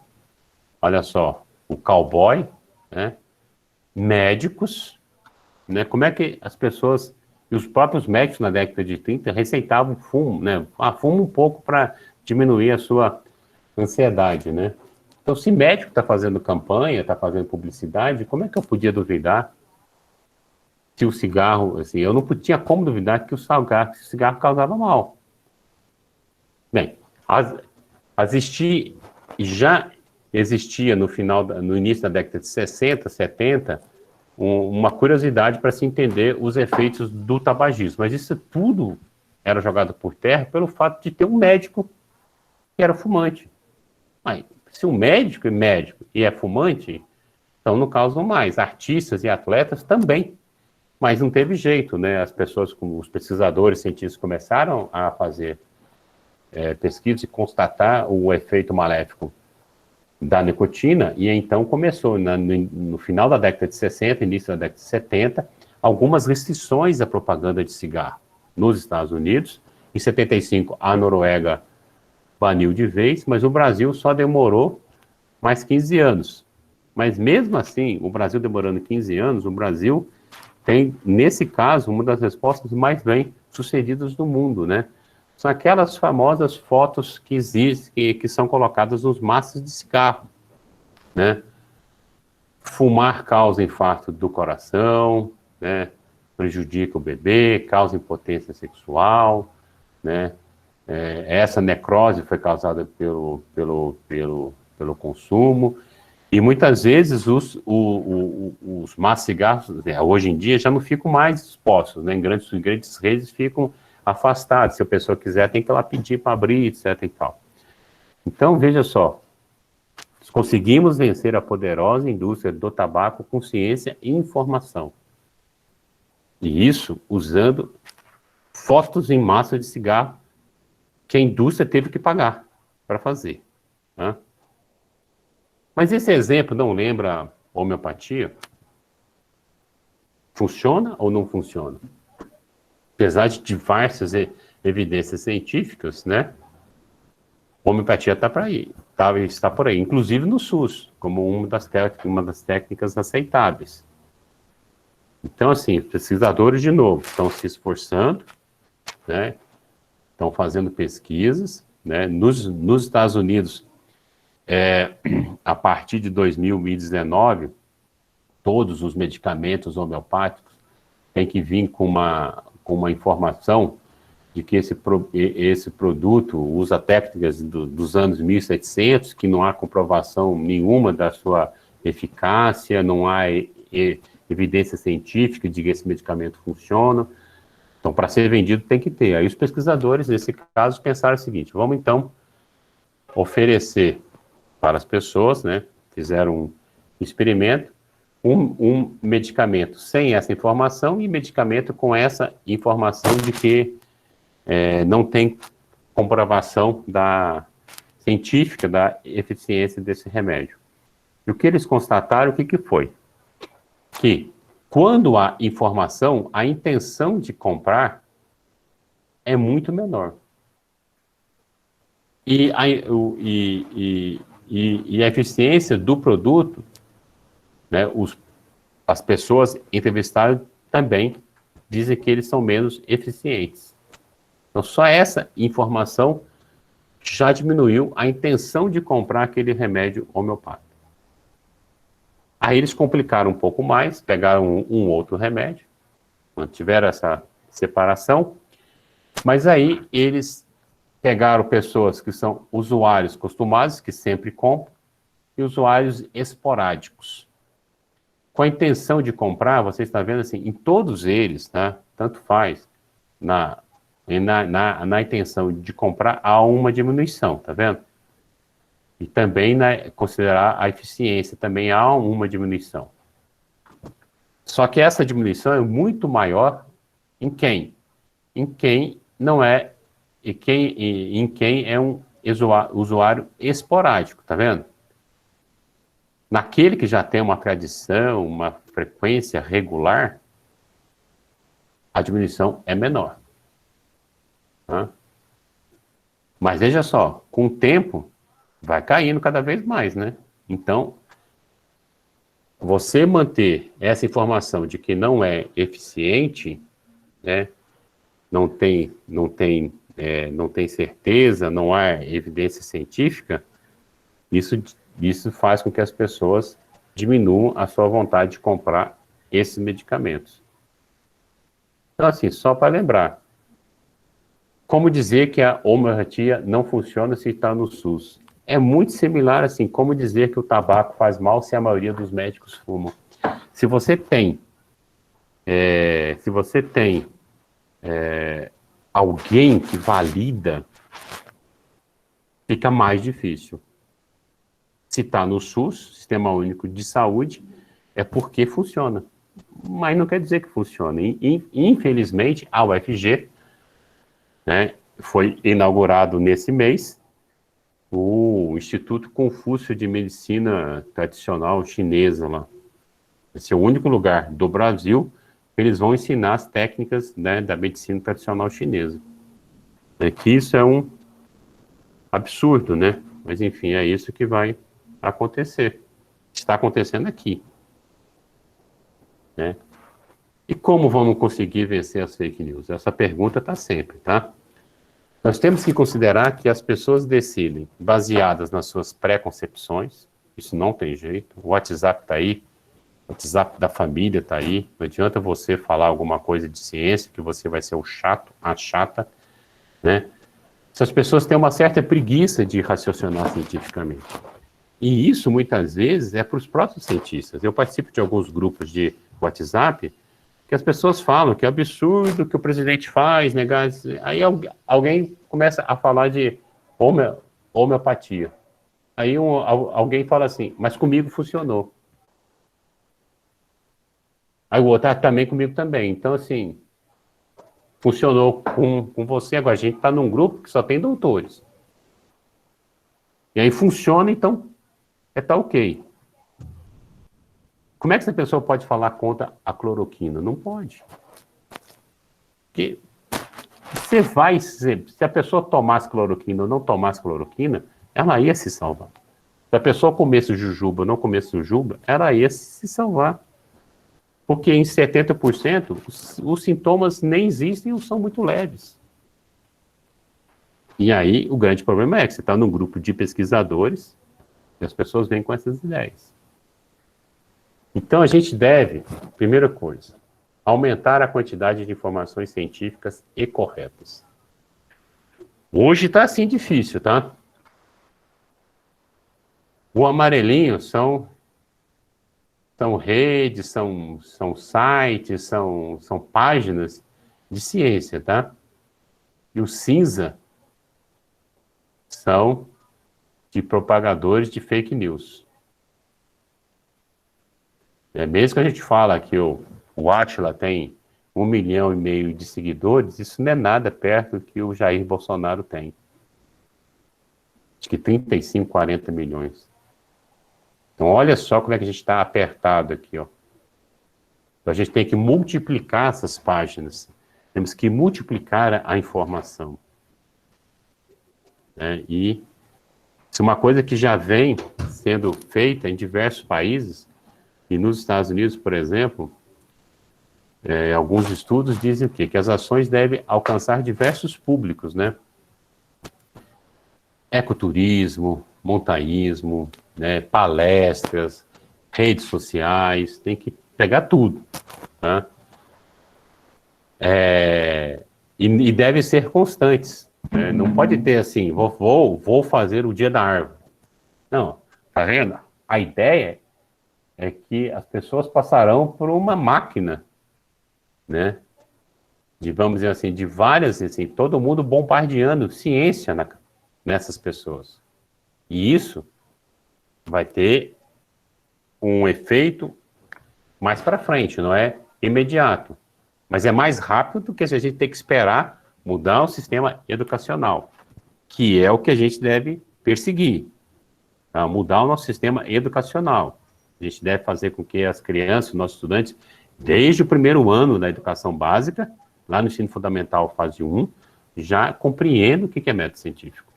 Olha só, o cowboy, né? Médicos, né? Como é que as pessoas, e os próprios médicos na década de 30 receitavam fumo, né? Fuma um pouco para diminuir a sua ansiedade, né? Então, se médico está fazendo campanha, está fazendo publicidade, como é que eu podia duvidar que o cigarro, assim, eu não tinha como duvidar que o cigarro causava mal. Bem, já existia no início da década de 60, 70, uma curiosidade para se entender os efeitos do tabagismo. Mas isso tudo era jogado por terra pelo fato de ter um médico que era fumante. Mas, se um médico é médico e é fumante, então não causam mais. Artistas e atletas também. Mas não teve jeito, né? As pessoas, como os pesquisadores, cientistas, começaram a fazer pesquisas e constatar o efeito maléfico da nicotina, e então começou, no final da década de 60, início da década de 70, algumas restrições à propaganda de cigarro nos Estados Unidos. Em 75, a Noruega baniu de vez, mas o Brasil só demorou mais 15 anos. Mas mesmo assim, o Brasil demorando 15 anos, o Brasil tem, nesse caso, uma das respostas mais bem sucedidas do mundo, né? São aquelas famosas fotos que existem, que são colocadas nos maços de cigarro, né? Fumar causa infarto do coração, né? Prejudica o bebê, causa impotência sexual, né? Essa necrose foi causada pelo consumo, e muitas vezes os maços de cigarros, hoje em dia, já não ficam mais expostos, né? Em grandes redes ficam afastados. Se a pessoa quiser, tem que ir lá pedir para abrir, etc. e tal. Então, veja só, conseguimos vencer a poderosa indústria do tabaco com ciência e informação. E isso usando fotos em massa de cigarro que a indústria teve que pagar para fazer, né? Mas esse exemplo não lembra homeopatia? Funciona ou não funciona? Apesar de diversas evidências científicas, né? A homeopatia está está por aí, inclusive no SUS, como uma das técnicas aceitáveis. Então, assim, pesquisadores, de novo, estão se esforçando, né? Estão fazendo pesquisas, né? Nos Estados Unidos, a partir de 2019, todos os medicamentos homeopáticos têm que vir com uma informação de que esse produto usa técnicas dos anos 1700, que não há comprovação nenhuma da sua eficácia, não há evidência científica de que esse medicamento funciona. Então, para ser vendido, tem que ter. Aí os pesquisadores, nesse caso, pensaram o seguinte: vamos então oferecer para as pessoas, né? Fizeram um experimento, um medicamento sem essa informação e medicamento com essa informação de que não tem comprovação científica da eficiência desse remédio. E o que eles constataram, o que foi? Que quando há informação, a intenção de comprar é muito menor. E a eficiência do produto, né, as pessoas entrevistadas também dizem que eles são menos eficientes. Então, só essa informação já diminuiu a intenção de comprar aquele remédio homeopático. Aí eles complicaram um pouco mais, pegaram um outro remédio, mantiveram essa separação, mas aí eles pegaram pessoas que são usuários costumados, que sempre compram, e usuários esporádicos. Com a intenção de comprar, você está vendo assim, em todos eles, né, tanto faz, na intenção de comprar, há uma diminuição, tá vendo? E também, considerar a eficiência, também há uma diminuição. Só que essa diminuição é muito maior em quem? Em quem não é, em quem é um usuário esporádico, tá vendo? Naquele que já tem uma tradição, uma frequência regular, a diminuição é menor. Tá? Mas veja só, com o tempo, vai caindo cada vez mais, né? Então, você manter essa informação de que não é eficiente, né? Não tem certeza, não há evidência científica, isso faz com que as pessoas diminuam a sua vontade de comprar esses medicamentos. Então, assim, só para lembrar, como dizer que a homeopatia não funciona se está no SUS? É muito similar, assim, como dizer que o tabaco faz mal se a maioria dos médicos fumam. Se você tem alguém que valida, fica mais difícil. Se está no SUS, Sistema Único de Saúde, é porque funciona. Mas não quer dizer que funciona. Infelizmente, a UFG, né, foi inaugurado nesse mês o Instituto Confúcio de Medicina Tradicional Chinesa lá. Esse é o único lugar do Brasil que eles vão ensinar as técnicas, né, da medicina tradicional chinesa. É que isso é um absurdo, né? Mas enfim, é isso que vai acontecer. Está acontecendo aqui. Né? E como vamos conseguir vencer as fake news? Essa pergunta está sempre, tá? Nós temos que considerar que as pessoas decidem baseadas nas suas preconcepções, isso não tem jeito, o WhatsApp está aí, o WhatsApp da família está aí, não adianta você falar alguma coisa de ciência, que você vai ser o chato, a chata, né? Essas pessoas têm uma certa preguiça de raciocinar cientificamente. E isso, muitas vezes, é para os próprios cientistas. Eu participo de alguns grupos de WhatsApp que as pessoas falam que é absurdo que o presidente faz, negar... Aí alguém começa a falar de homeopatia. Aí alguém fala assim, mas comigo funcionou. Aí o outro, também comigo também. Então, assim, funcionou com você. Agora, a gente está num grupo que só tem doutores. E aí funciona, então, tá ok. Como é que essa pessoa pode falar contra a cloroquina? Não pode. Porque se a pessoa tomasse cloroquina ou não tomasse cloroquina, ela ia se salvar. Se a pessoa comesse jujuba ou não comesse jujuba, ela ia se salvar. Porque em 70% os sintomas nem existem ou são muito leves. E aí o grande problema é que você está num grupo de pesquisadores e as pessoas vêm com essas ideias. Então a gente deve, primeira coisa, aumentar a quantidade de informações científicas e corretas. Hoje está assim difícil, tá? O amarelinho são redes, são sites, são páginas de ciência, tá? E o cinza são de propagadores de fake news. Mesmo que a gente fala que o Átila tem 1,5 milhão de seguidores, isso não é nada perto do que o Jair Bolsonaro tem. Acho que 35, 40 milhões. Então, olha só como é que a gente está apertado aqui, ó. Então, a gente tem que multiplicar essas páginas. Temos que multiplicar a informação. E isso é uma coisa que já vem sendo feita em diversos países. E nos Estados Unidos, por exemplo, alguns estudos dizem o quê? Que as ações devem alcançar diversos públicos, né? Ecoturismo, montanhismo, né, palestras, redes sociais, tem que pegar tudo, tá? E devem ser constantes, né? Não pode ter assim, vou fazer o dia da árvore. Não, tá vendo? A ideia é que as pessoas passarão por uma máquina, né? Vamos dizer assim, de várias, assim, todo mundo bombardeando ciência nessas pessoas. E isso vai ter um efeito mais para frente, não é imediato. Mas é mais rápido do que se a gente tem que esperar mudar o sistema educacional, que é o que a gente deve perseguir, tá? Mudar o nosso sistema educacional. A gente deve fazer com que as crianças, nossos estudantes, desde o primeiro ano da educação básica, lá no ensino fundamental, fase 1, já compreendam o que é método científico.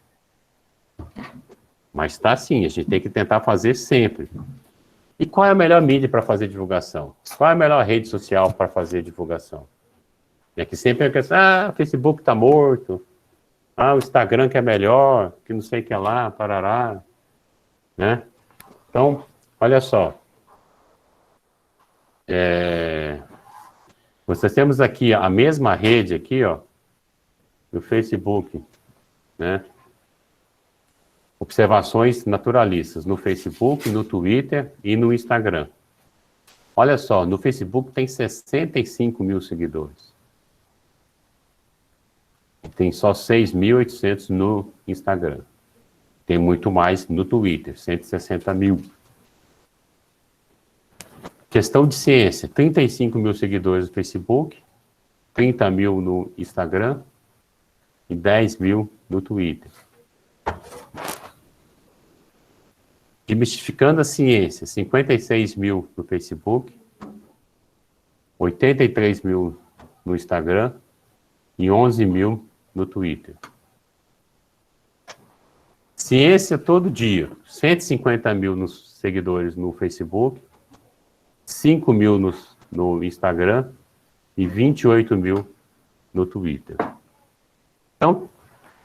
Mas está assim, a gente tem que tentar fazer sempre. E qual é a melhor mídia para fazer divulgação? Qual é a melhor rede social para fazer divulgação? É que sempre é questão, o Facebook está morto, o Instagram que é melhor, que não sei o que é lá, parará, né? Então, olha só. Nós temos aqui a mesma rede aqui, ó, no Facebook, né? Observações naturalistas no Facebook, no Twitter e no Instagram. Olha só, no Facebook tem 65 mil seguidores. Tem só 6.800 no Instagram. Tem muito mais no Twitter, 160 mil. Questão de ciência, 35 mil seguidores no Facebook, 30 mil no Instagram e 10 mil no Twitter. Demistificando a ciência, 56 mil no Facebook, 83 mil no Instagram e 11 mil no Twitter. Ciência todo dia, 150 mil seguidores no Facebook, 5 mil no Instagram e 28 mil no Twitter. Então,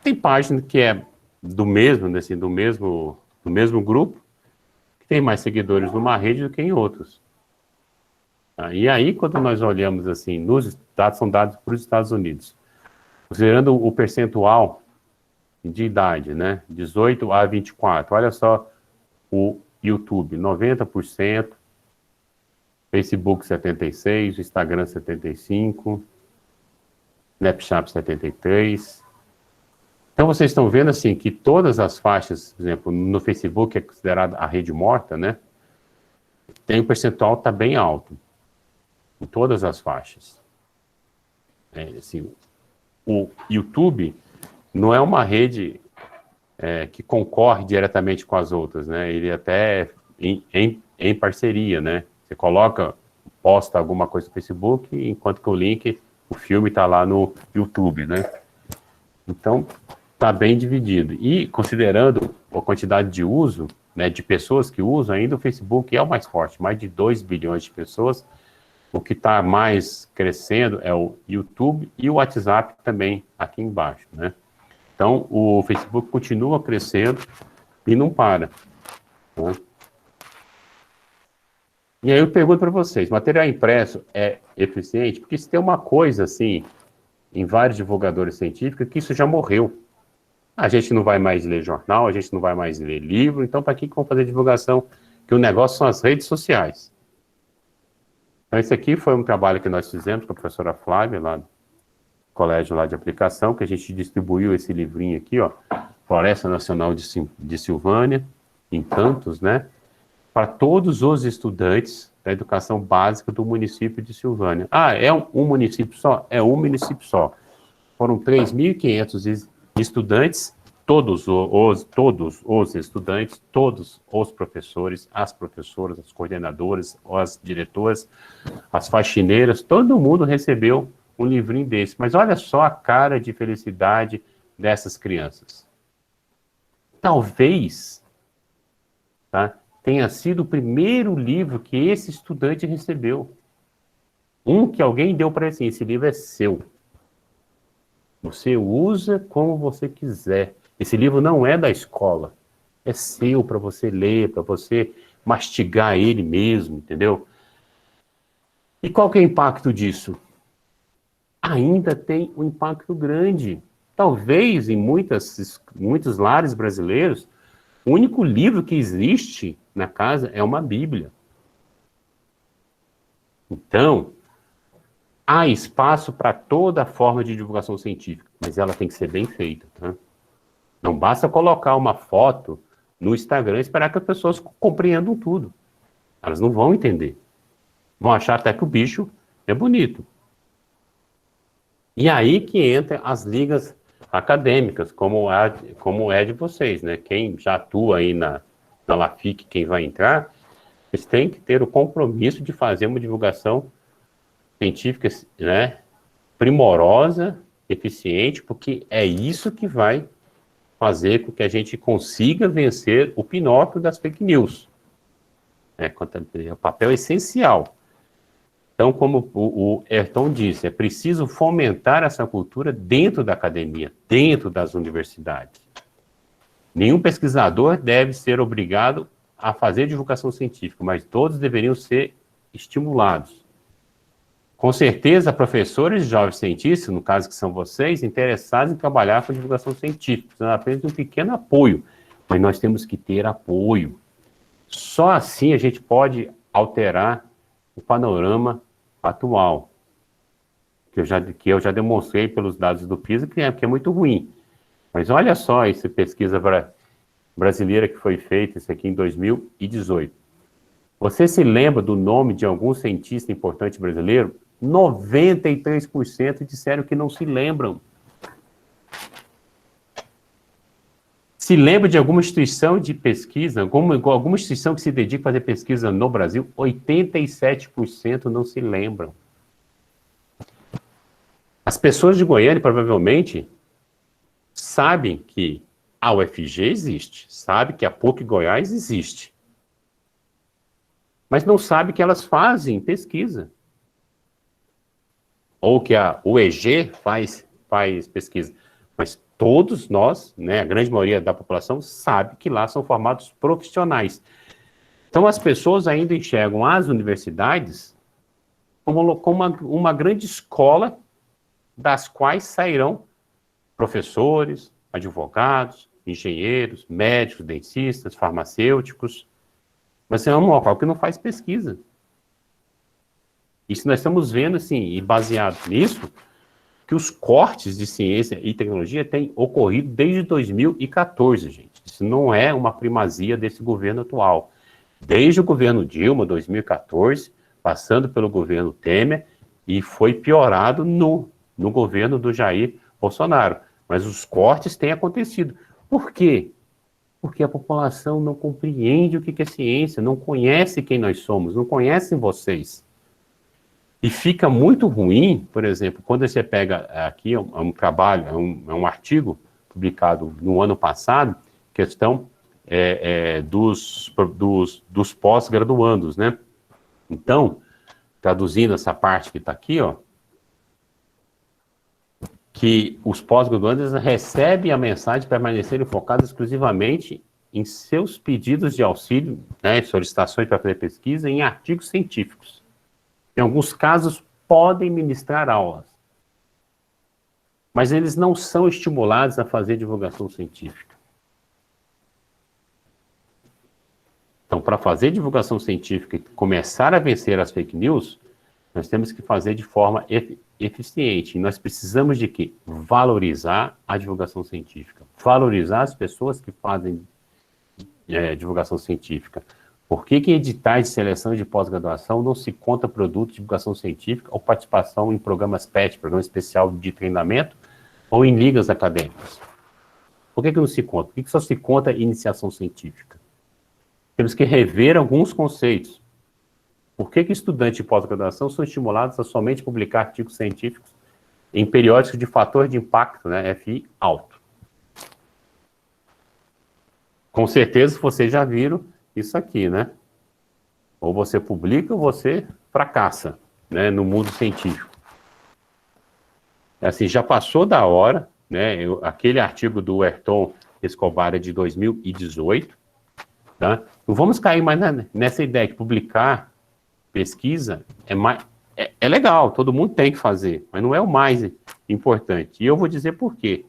tem página que é do mesmo, assim, do mesmo grupo, que tem mais seguidores numa rede do que em outros. E aí, quando nós olhamos assim, nos dados são dados para os Estados Unidos, considerando o percentual de idade, né, 18 a 24, olha só o YouTube, 90%, Facebook 76%, Instagram 75%, Snapchat 73%. Então vocês estão vendo assim que todas as faixas, por exemplo, no Facebook, que é considerada a rede morta, né, tem um percentual tá bem alto em todas as faixas. Assim, o YouTube não é uma rede que concorre diretamente com as outras, né? Ele até em parceria, né? Você coloca, posta alguma coisa no Facebook, enquanto que o filme está lá no YouTube, né? Então, está bem dividido. E considerando a quantidade de uso, né, de pessoas que usam, ainda o Facebook é o mais forte, mais de 2 bilhões de pessoas. O que está mais crescendo é o YouTube e o WhatsApp também, aqui embaixo, né? Então, o Facebook continua crescendo e não para, né? E aí eu pergunto para vocês, material impresso é eficiente? Porque se tem uma coisa, assim, em vários divulgadores científicos, que isso já morreu. A gente não vai mais ler jornal, a gente não vai mais ler livro, então para que vão fazer divulgação? Que o negócio são as redes sociais. Então esse aqui foi um trabalho que nós fizemos com a professora Flávia, lá do colégio lá de aplicação, que a gente distribuiu esse livrinho aqui, ó, Floresta Nacional de Silvânia, Encantos, né? Para todos os estudantes da educação básica do município de Silvânia. Ah, é um município só? É um município só. Foram 3.500 estudantes, todos os estudantes, todos os professores, as professoras, as coordenadoras, as diretoras, as faxineiras, todo mundo recebeu um livrinho desse. Mas olha só a cara de felicidade dessas crianças. Talvez, tá, tenha sido o primeiro livro que esse estudante recebeu. Um que alguém deu para ele assim, esse livro é seu. Você usa como você quiser. Esse livro não é da escola. É seu para você ler, para você mastigar ele mesmo, entendeu? E qual que é o impacto disso? Ainda tem um impacto grande. Talvez em muitos lares brasileiros, o único livro que existe na casa é uma Bíblia. Então, há espaço para toda forma de divulgação científica, mas ela tem que ser bem feita, tá? Não basta colocar uma foto no Instagram e esperar que as pessoas compreendam tudo. Elas não vão entender. Vão achar até que o bicho é bonito. E aí que entra as ligas acadêmicas, como é de vocês, né? Quem já atua aí na LAFIC, quem vai entrar, eles têm que ter o compromisso de fazer uma divulgação científica, né, primorosa, eficiente, porque é isso que vai fazer com que a gente consiga vencer o Pinóquio das fake news. O papel é essencial. Então, como o Ayrton disse, é preciso fomentar essa cultura dentro da academia, dentro das universidades. Nenhum pesquisador deve ser obrigado a fazer divulgação científica, mas todos deveriam ser estimulados. Com certeza, professores e jovens cientistas, no caso que são vocês, interessados em trabalhar com divulgação científica, precisam apenas de um pequeno apoio, mas nós temos que ter apoio. Só assim a gente pode alterar o panorama atual, que eu já demonstrei pelos dados do PISA, que é muito ruim. Mas olha só essa pesquisa brasileira que foi feita, isso aqui em 2018. Você se lembra do nome de algum cientista importante brasileiro? 93% disseram que não se lembram. Se lembra de alguma instituição de pesquisa, alguma instituição que se dedica a fazer pesquisa no Brasil? 87% não se lembram. As pessoas de Goiânia, provavelmente, sabem que a UFG existe, sabem que a PUC Goiás existe, mas não sabem que elas fazem pesquisa. Ou que a UEG faz pesquisa. Mas todos nós, né, a grande maioria da população, sabe que lá são formados profissionais. Então as pessoas ainda enxergam as universidades como uma grande escola das quais sairão professores, advogados, engenheiros, médicos, dentistas, farmacêuticos. Mas é um local que não faz pesquisa. Isso nós estamos vendo, assim, e baseado nisso, que os cortes de ciência e tecnologia têm ocorrido desde 2014, gente. Isso não é uma primazia desse governo atual. Desde o governo Dilma, 2014, passando pelo governo Temer, e foi piorado no governo do Jair Bolsonaro. Mas os cortes têm acontecido. Por quê? Porque a população não compreende o que é ciência, não conhece quem nós somos, não conhecem vocês. E fica muito ruim, por exemplo, quando você pega aqui, é um trabalho, é um artigo publicado no ano passado, questão dos pós-graduandos, né? Então, traduzindo essa parte que está aqui, ó, que os pós-graduandos recebem a mensagem de permanecerem focados exclusivamente em seus pedidos de auxílio, né, solicitações para fazer pesquisa em artigos científicos. Em alguns casos, podem ministrar aulas, mas eles não são estimulados a fazer divulgação científica. Então, para fazer divulgação científica e começar a vencer as fake news, nós temos que fazer de forma eficiente. E nós precisamos de quê? Valorizar a divulgação científica. Valorizar as pessoas que fazem divulgação científica. Por que em editais de seleção de pós-graduação não se conta produto de divulgação científica ou participação em programas PET, Programa Especial de Treinamento, ou em ligas acadêmicas? Por que não se conta? Por que só se conta iniciação científica? Temos que rever alguns conceitos. Por que estudantes de pós-graduação são estimulados a somente publicar artigos científicos em periódicos de fator de impacto, né, FI, alto? Com certeza vocês já viram isso aqui, né? Ou você publica ou você fracassa, né, no mundo científico. Assim, já passou da hora, né? Aquele artigo do Ayrton Escobar é de 2018, tá? Não vamos cair mais nessa ideia de publicar pesquisa é legal, todo mundo tem que fazer, mas não é o mais importante. E eu vou dizer por quê.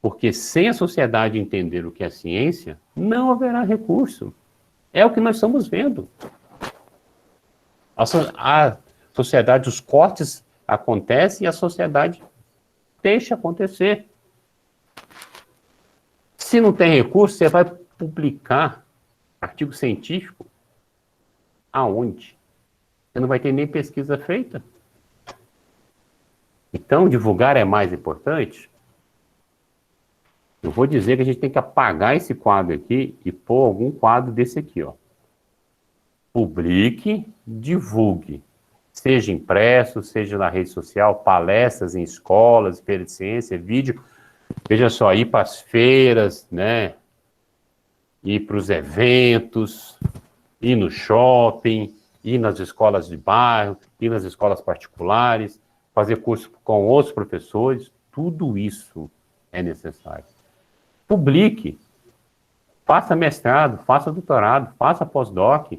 Porque sem a sociedade entender o que é ciência, não haverá recurso. É o que nós estamos vendo. A sociedade, os cortes acontecem e a sociedade deixa acontecer. Se não tem recurso, você vai publicar artigo científico aonde? Você não vai ter nem pesquisa feita. Então, divulgar é mais importante? Eu vou dizer que a gente tem que apagar esse quadro aqui e pôr algum quadro desse aqui, ó. Publique, divulgue. Seja impresso, seja na rede social, palestras em escolas, feiras de ciência, vídeo. Veja só, ir para as feiras, né? Ir para os eventos, ir no shopping, ir nas escolas de bairro, ir nas escolas particulares, fazer curso com outros professores, tudo isso é necessário. Publique, faça mestrado, faça doutorado, faça pós-doc.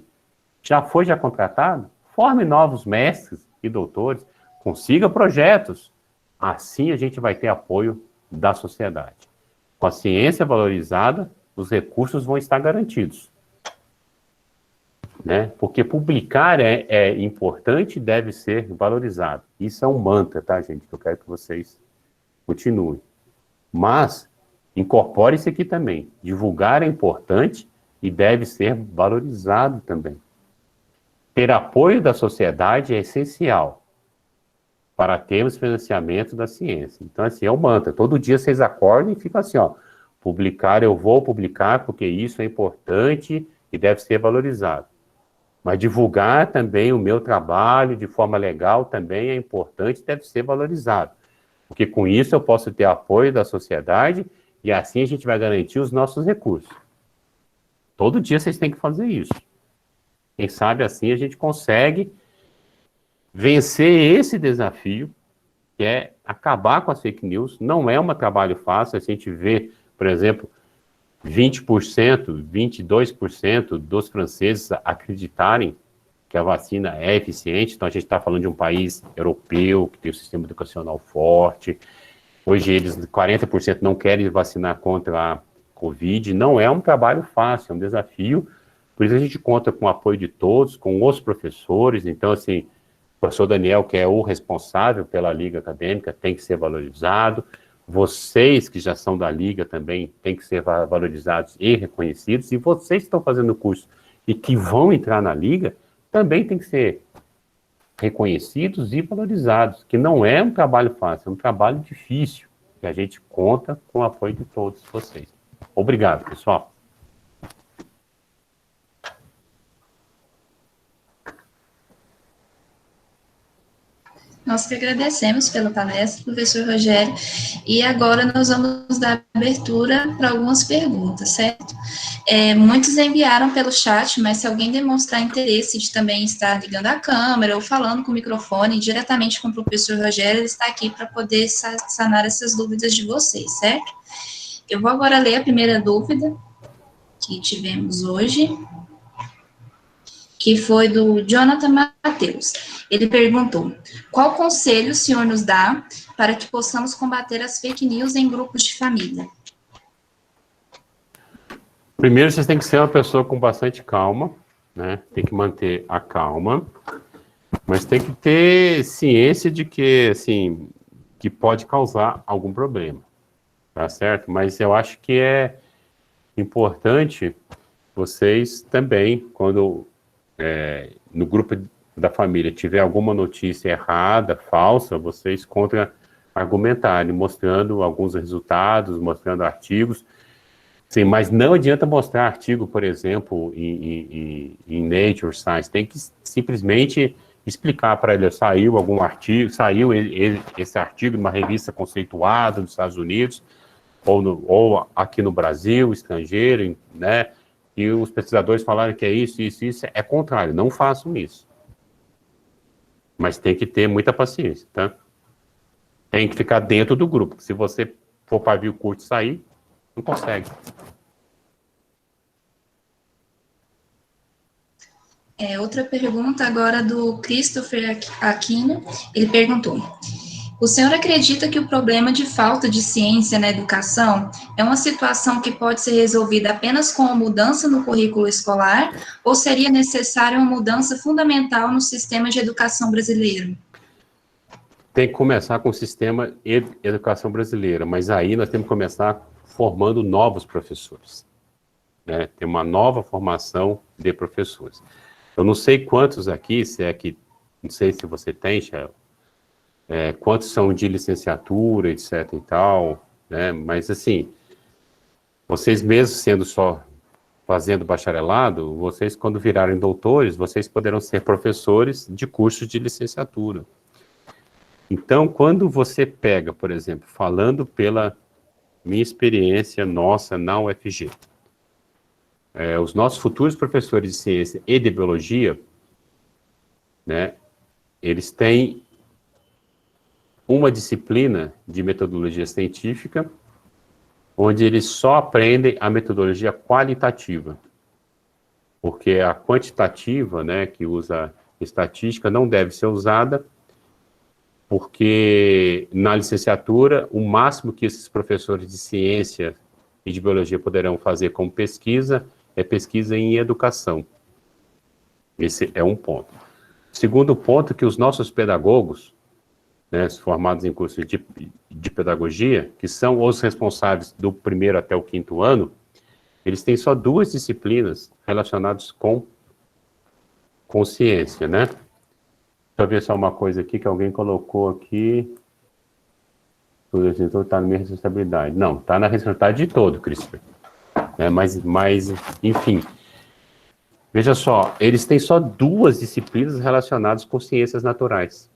Já contratado? Forme novos mestres e doutores, consiga projetos. Assim a gente vai ter apoio da sociedade. Com a ciência valorizada, os recursos vão estar garantidos. Né? Porque publicar é importante e deve ser valorizado. Isso é um mantra, tá, gente? Que eu quero que vocês continuem. Mas, incorpore isso aqui também. Divulgar é importante e deve ser valorizado também. Ter apoio da sociedade é essencial para termos financiamento da ciência. Então, assim, é um mantra. Todo dia vocês acordam e ficam assim, ó. Publicar, eu vou publicar porque isso é importante e deve ser valorizado. Mas divulgar também o meu trabalho de forma legal também é importante e deve ser valorizado. Porque com isso eu posso ter apoio da sociedade e assim a gente vai garantir os nossos recursos. Todo dia vocês têm que fazer isso. Quem sabe assim a gente consegue vencer esse desafio, que é acabar com as fake news. Não é um trabalho fácil. A gente vê, por exemplo, 20%, 22% dos franceses acreditarem que a vacina é eficiente. Então, a gente está falando de um país europeu, que tem um sistema educacional forte. Hoje, 40% não querem vacinar contra a Covid. Não é um trabalho fácil, é um desafio. Por isso, a gente conta com o apoio de todos, com os professores. Então, assim, o professor Daniel, que é o responsável pela Liga Acadêmica, tem que ser valorizado. Vocês que já são da Liga também têm que ser valorizados e reconhecidos. E vocês que estão fazendo o curso e que vão entrar na Liga, também têm que ser reconhecidos e valorizados, que não é um trabalho fácil, é um trabalho difícil. E a gente conta com o apoio de todos vocês. Obrigado, pessoal. Nós que agradecemos pela palestra, professor Rogério, e agora nós vamos dar abertura para algumas perguntas, certo? Muitos enviaram pelo chat, mas se alguém demonstrar interesse de também estar ligando a câmera ou falando com o microfone diretamente com o professor Rogério, ele está aqui para poder sanar essas dúvidas de vocês, certo? Eu vou agora ler a primeira dúvida que tivemos hoje, que foi do Jonathan Mateus. Ele perguntou: qual conselho o senhor nos dá para que possamos combater as fake news em grupos de família? Primeiro, vocês têm que ser uma pessoa com bastante calma, né? Tem que manter a calma, mas tem que ter ciência de que, assim, que pode causar algum problema, tá certo? Mas eu acho que é importante vocês também, quando no grupo da família tiver alguma notícia errada, falsa, vocês contra-argumentarem, mostrando alguns resultados, mostrando artigos. Sim, mas não adianta mostrar artigo, por exemplo, em Nature Science. Tem que simplesmente explicar para ele, saiu algum artigo, esse artigo numa revista conceituada nos Estados Unidos, ou aqui no Brasil, estrangeiro, né? E os pesquisadores falaram que é isso, é contrário, não façam isso. Mas tem que ter muita paciência, tá? Tem que ficar dentro do grupo. Se você for pavio curto e sair, não consegue. Outra pergunta agora do Christopher Aquino. Ele perguntou: o senhor acredita que o problema de falta de ciência na educação é uma situação que pode ser resolvida apenas com a mudança no currículo escolar, ou seria necessária uma mudança fundamental no sistema de educação brasileiro? Tem que começar com o sistema de educação brasileira, mas aí nós temos que começar formando novos professores, né? Tem uma nova formação de professores. Eu não sei quantos aqui, não sei se você tem, Shell, quantos são de licenciatura, etc e tal, né? Mas assim, vocês mesmos sendo só fazendo bacharelado, vocês quando virarem doutores, vocês poderão ser professores de cursos de licenciatura. Então, quando você pega, por exemplo, falando pela minha experiência nossa na UFG, os nossos futuros professores de ciência e de biologia, né, eles têm uma disciplina de metodologia científica, onde eles só aprendem a metodologia qualitativa, porque a quantitativa, né, que usa estatística, não deve ser usada, porque na licenciatura, o máximo que esses professores de ciência e de biologia poderão fazer como pesquisa é pesquisa em educação. Esse é um ponto. Segundo ponto, que os nossos pedagogos, né, formados em curso de pedagogia, que são os responsáveis do primeiro até o quinto ano, eles têm só 2 disciplinas relacionadas com ciência, né? Deixa eu ver só uma coisa aqui que alguém colocou aqui. O diretor está na minha responsabilidade. Não, está na responsabilidade de todo, Christopher. Mas, enfim. Veja só, eles têm só 2 disciplinas relacionadas com ciências naturais.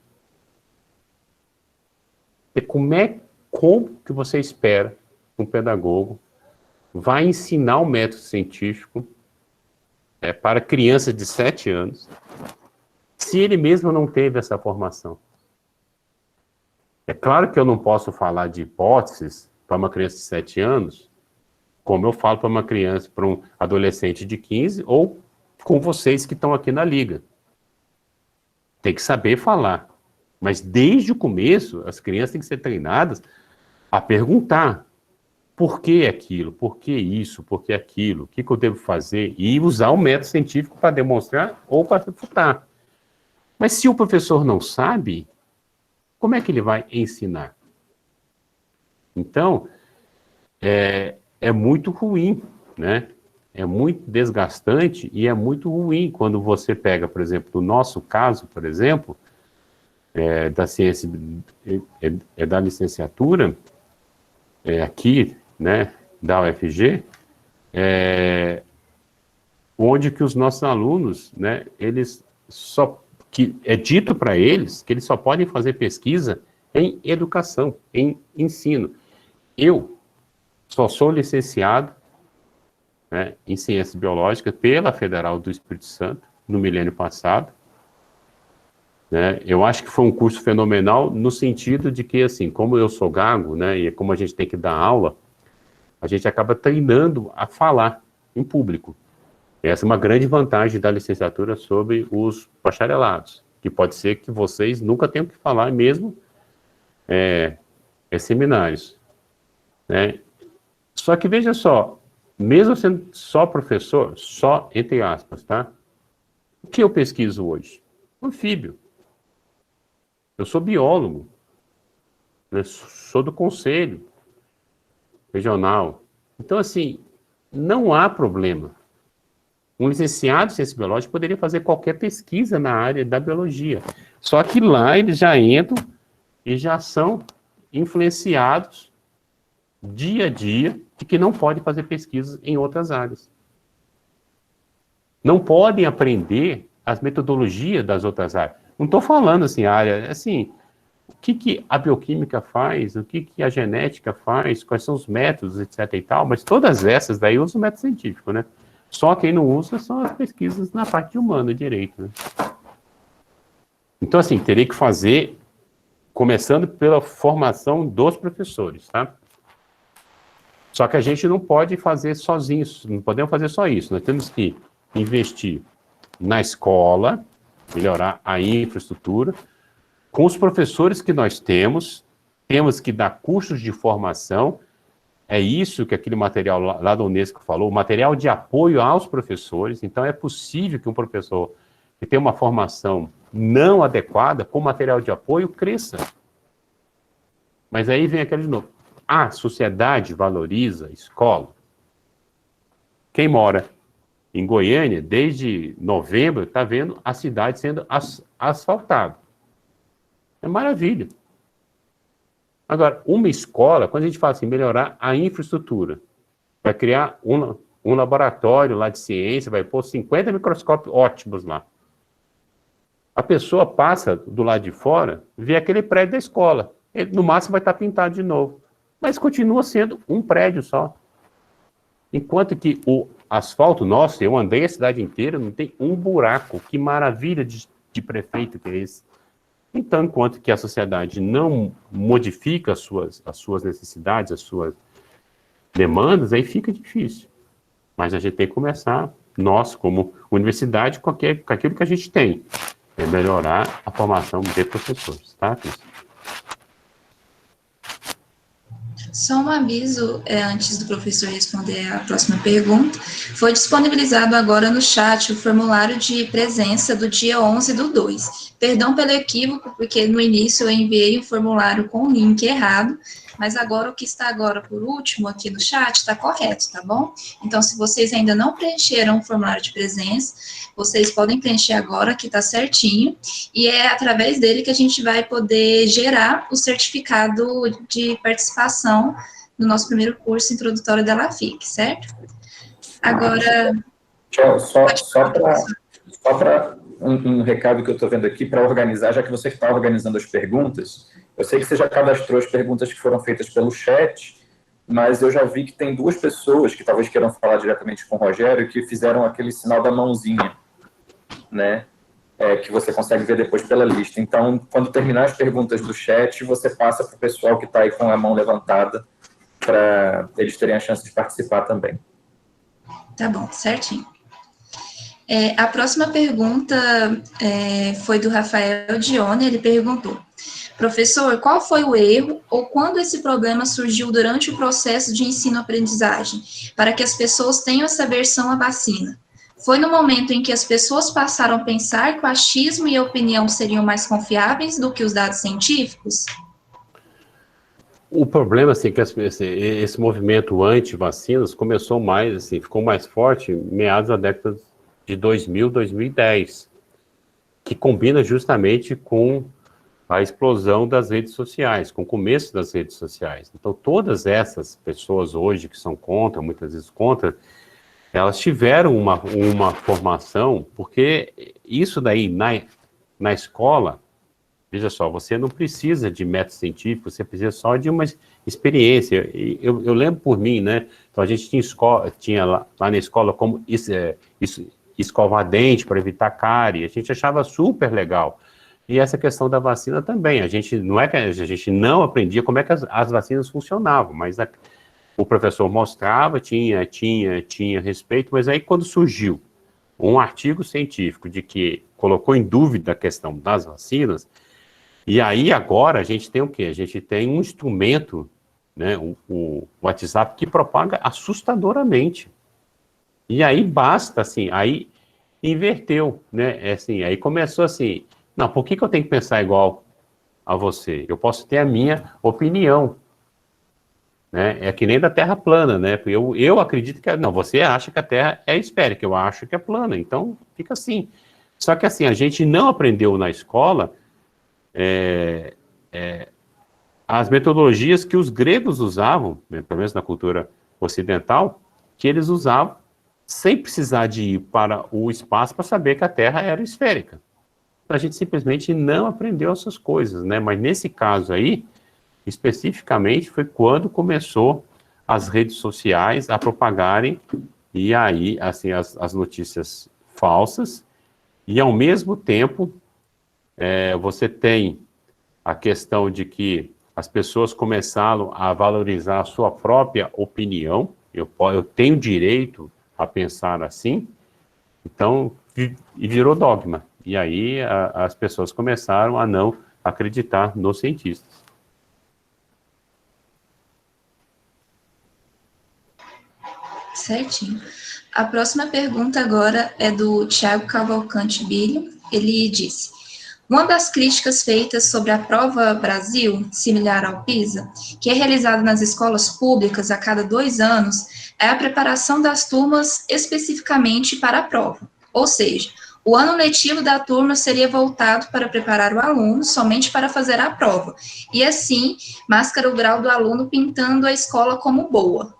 E como que você espera que um pedagogo vai ensinar o método científico para crianças de 7 anos, se ele mesmo não teve essa formação? É claro que eu não posso falar de hipóteses para uma criança de 7 anos, como eu falo para uma criança, para um adolescente de 15, ou com vocês que estão aqui na liga. Tem que saber falar. Mas desde o começo, as crianças têm que ser treinadas a perguntar por que aquilo, por que isso, por que aquilo, o que eu devo fazer, e usar o método científico para demonstrar ou para refutar. Mas se o professor não sabe, como é que ele vai ensinar? Então, é muito ruim, né? É muito desgastante e é muito ruim quando você pega, por exemplo, no nosso caso, por exemplo, da ciência, da licenciatura, aqui, né, da UFG, onde que os nossos alunos, né, que é dito para eles que eles só podem fazer pesquisa em educação, em ensino. Eu só sou licenciado, né, em Ciências Biológicas pela Federal do Espírito Santo, no milênio passado. Né? Eu acho que foi um curso fenomenal no sentido de que, assim, como eu sou gago, né, e como a gente tem que dar aula, a gente acaba treinando a falar em público. Essa é uma grande vantagem da licenciatura sobre os bacharelados, que pode ser que vocês nunca tenham que falar mesmo em seminários. Né? Só que veja só, mesmo sendo só professor, só entre aspas, tá? O que eu pesquiso hoje? Anfíbio. Eu sou biólogo, né? Sou do conselho regional. Então, assim, não há problema. Um licenciado em ciência biológica poderia fazer qualquer pesquisa na área da biologia. Só que lá eles já entram e já são influenciados dia a dia de que não pode fazer pesquisas em outras áreas. Não podem aprender as metodologias das outras áreas. Não estou falando assim, área, assim, o que a bioquímica faz, o que a genética faz, quais são os métodos, etc. e tal, mas todas essas daí usam o método científico, né? Só quem não usa são as pesquisas na parte humana, direito, né? Então, assim, teria que fazer, começando pela formação dos professores, tá? Só que a gente não pode fazer sozinho, não podemos fazer só isso. Nós temos que investir na escola, melhorar a infraestrutura, com os professores que nós temos que dar cursos de formação. É isso que aquele material lá da Unesco falou, material de apoio aos professores. Então, é possível que um professor que tem uma formação não adequada, com material de apoio, cresça. Mas aí vem aquele de novo. A sociedade valoriza a escola. Quem mora em Goiânia, desde novembro, está vendo a cidade sendo asfaltada. É maravilha. Agora, uma escola, quando a gente fala assim, melhorar a infraestrutura, vai criar um laboratório lá de ciência, vai pôr 50 microscópios ótimos lá. A pessoa passa do lado de fora, vê aquele prédio da escola. Ele, no máximo, vai estar pintado de novo. Mas continua sendo um prédio só. Enquanto que o asfalto nosso, eu andei a cidade inteira, não tem um buraco. Que maravilha de prefeito que é esse. Então, enquanto que a sociedade não modifica as suas necessidades, as suas demandas, aí fica difícil. Mas a gente tem que começar, nós, como universidade, com aquilo que a gente tem. É melhorar a formação de professores, tá, Cris? Só um aviso, antes do professor responder a próxima pergunta, foi disponibilizado agora no chat o formulário de presença do dia 11/2. Perdão pelo equívoco, porque no início eu enviei o formulário com o link errado, mas agora o que está agora por último aqui no chat está correto, tá bom? Então, se vocês ainda não preencheram o formulário de presença, vocês podem preencher agora, que está certinho, e é através dele que a gente vai poder gerar o certificado de participação no nosso primeiro curso introdutório da LAFIC, certo? Agora... Tchau, só para um recado que eu estou vendo aqui, para organizar, já que você está organizando as perguntas, eu sei que você já cadastrou as perguntas que foram feitas pelo chat, mas eu já vi que tem duas pessoas que talvez queiram falar diretamente com o Rogério, que fizeram aquele sinal da mãozinha, né? Que você consegue ver depois pela lista. Então, quando terminar as perguntas do chat, você passa para o pessoal que está aí com a mão levantada, para eles terem a chance de participar também. Tá bom, certinho. A próxima pergunta foi do Rafael Dione, ele perguntou: professor, qual foi o erro ou quando esse problema surgiu durante o processo de ensino-aprendizagem para que as pessoas tenham essa aversão à vacina? Foi no momento em que as pessoas passaram a pensar que o achismo e a opinião seriam mais confiáveis do que os dados científicos? O problema, assim, que esse movimento anti-vacinas começou mais, assim, ficou mais forte em meados da década de 2000, 2010, que combina justamente com a explosão das redes sociais, com o começo das redes sociais. Então, todas essas pessoas hoje que são contra, muitas vezes contra, elas tiveram uma formação, porque isso daí, na escola, veja só, você não precisa de método científico, você precisa só de uma experiência. Eu lembro por mim, né? Então, a gente tinha lá na escola como escovar dente para evitar cárie, a gente achava super legal. E essa questão da vacina também, não é que a gente não aprendia como é que as vacinas funcionavam, mas o professor mostrava, tinha respeito, mas aí quando surgiu um artigo científico de que colocou em dúvida a questão das vacinas, e aí agora a gente tem o quê? A gente tem um instrumento, né, o WhatsApp, que propaga assustadoramente. E aí basta, assim, aí inverteu, né? Assim, aí começou assim, não, por que eu tenho que pensar igual a você? Eu posso ter a minha opinião, né? É que nem da Terra plana, né? Eu acredito que, não, você acha que a Terra é esférica, eu acho que é plana, então fica assim. Só que assim, a gente não aprendeu na escola as metodologias que os gregos usavam, né, pelo menos na cultura ocidental, que eles usavam sem precisar de ir para o espaço para saber que a Terra era esférica. A gente simplesmente não aprendeu essas coisas, né? Mas nesse caso aí, especificamente, foi quando começou as redes sociais a propagarem, e aí, assim, as notícias falsas, e ao mesmo tempo, você tem a questão de que as pessoas começaram a valorizar a sua própria opinião, eu tenho direito a pensar assim, então, e virou dogma. E aí as pessoas começaram a não acreditar nos cientistas. Certinho. A próxima pergunta agora é do Tiago Cavalcante Bilho. Ele disse: uma das críticas feitas sobre a Prova Brasil, similar ao PISA, que é realizada nas escolas públicas a cada 2 anos, é a preparação das turmas especificamente para a prova. Ou seja, o ano letivo da turma seria voltado para preparar o aluno somente para fazer a prova, e assim mascara o grau do aluno pintando a escola como boa.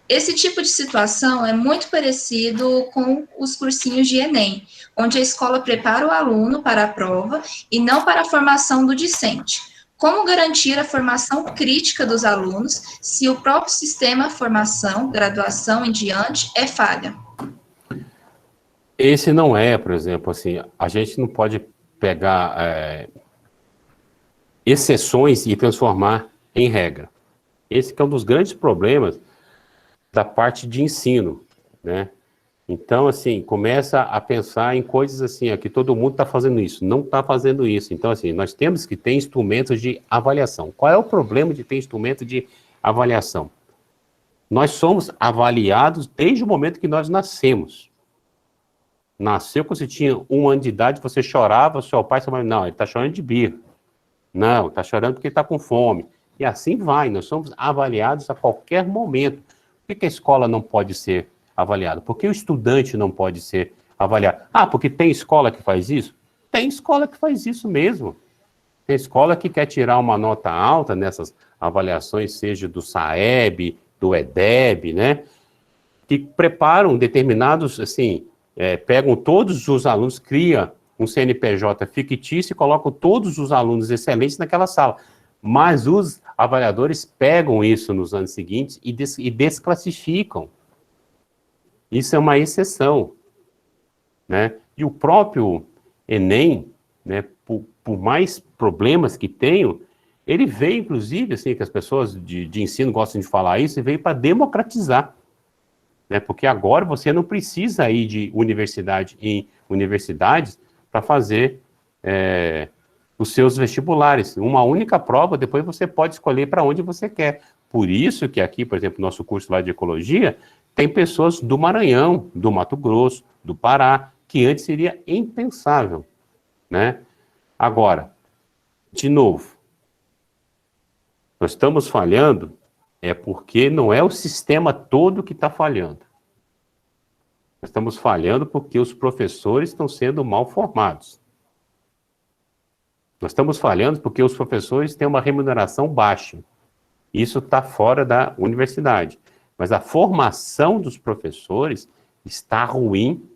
Esse tipo de situação é muito parecido com os cursinhos de Enem, onde a escola prepara o aluno para a prova e não para a formação do discente. Como garantir a formação crítica dos alunos se o próprio sistema formação, graduação em diante, é falha? Esse não é, por exemplo, assim, a gente não pode pegar exceções e transformar em regra. Esse que é um dos grandes problemas da parte de ensino, né? Então, assim, começa a pensar em coisas assim, que todo mundo está fazendo isso, não está fazendo isso. Então, assim, nós temos que ter instrumentos de avaliação. Qual é o problema de ter instrumento de avaliação? Nós somos avaliados desde o momento que nós nascemos. Nasceu quando você tinha 1 ano de idade, você chorava, seu pai falava, não, ele está chorando de birra. Não, está chorando porque está com fome. E assim vai, nós somos avaliados a qualquer momento. Por que a escola não pode ser avaliada? Por que o estudante não pode ser avaliado? Ah, porque tem escola que faz isso? Tem escola que faz isso mesmo. Tem escola que quer tirar uma nota alta nessas avaliações, seja do SAEB, do EDEB, né? Que preparam determinados, assim, pegam todos os alunos, cria um CNPJ fictício e colocam todos os alunos excelentes naquela sala. Mas os avaliadores pegam isso nos anos seguintes e desclassificam. Isso é uma exceção, né? E o próprio Enem, né, por mais problemas que tenham, ele veio, inclusive, assim, que as pessoas de ensino gostam de falar isso, e veio para democratizar, né? Porque agora você não precisa ir de universidade em universidades para fazer os seus vestibulares. Uma única prova, depois você pode escolher para onde você quer. Por isso que aqui, por exemplo, nosso curso lá de Ecologia, tem pessoas do Maranhão, do Mato Grosso, do Pará, que antes seria impensável, né? Agora, de novo, nós estamos falhando porque não é o sistema todo que está falhando. Nós estamos falhando porque os professores estão sendo mal formados. Nós estamos falhando porque os professores têm uma remuneração baixa. Isso está fora da universidade. Mas a formação dos professores está ruim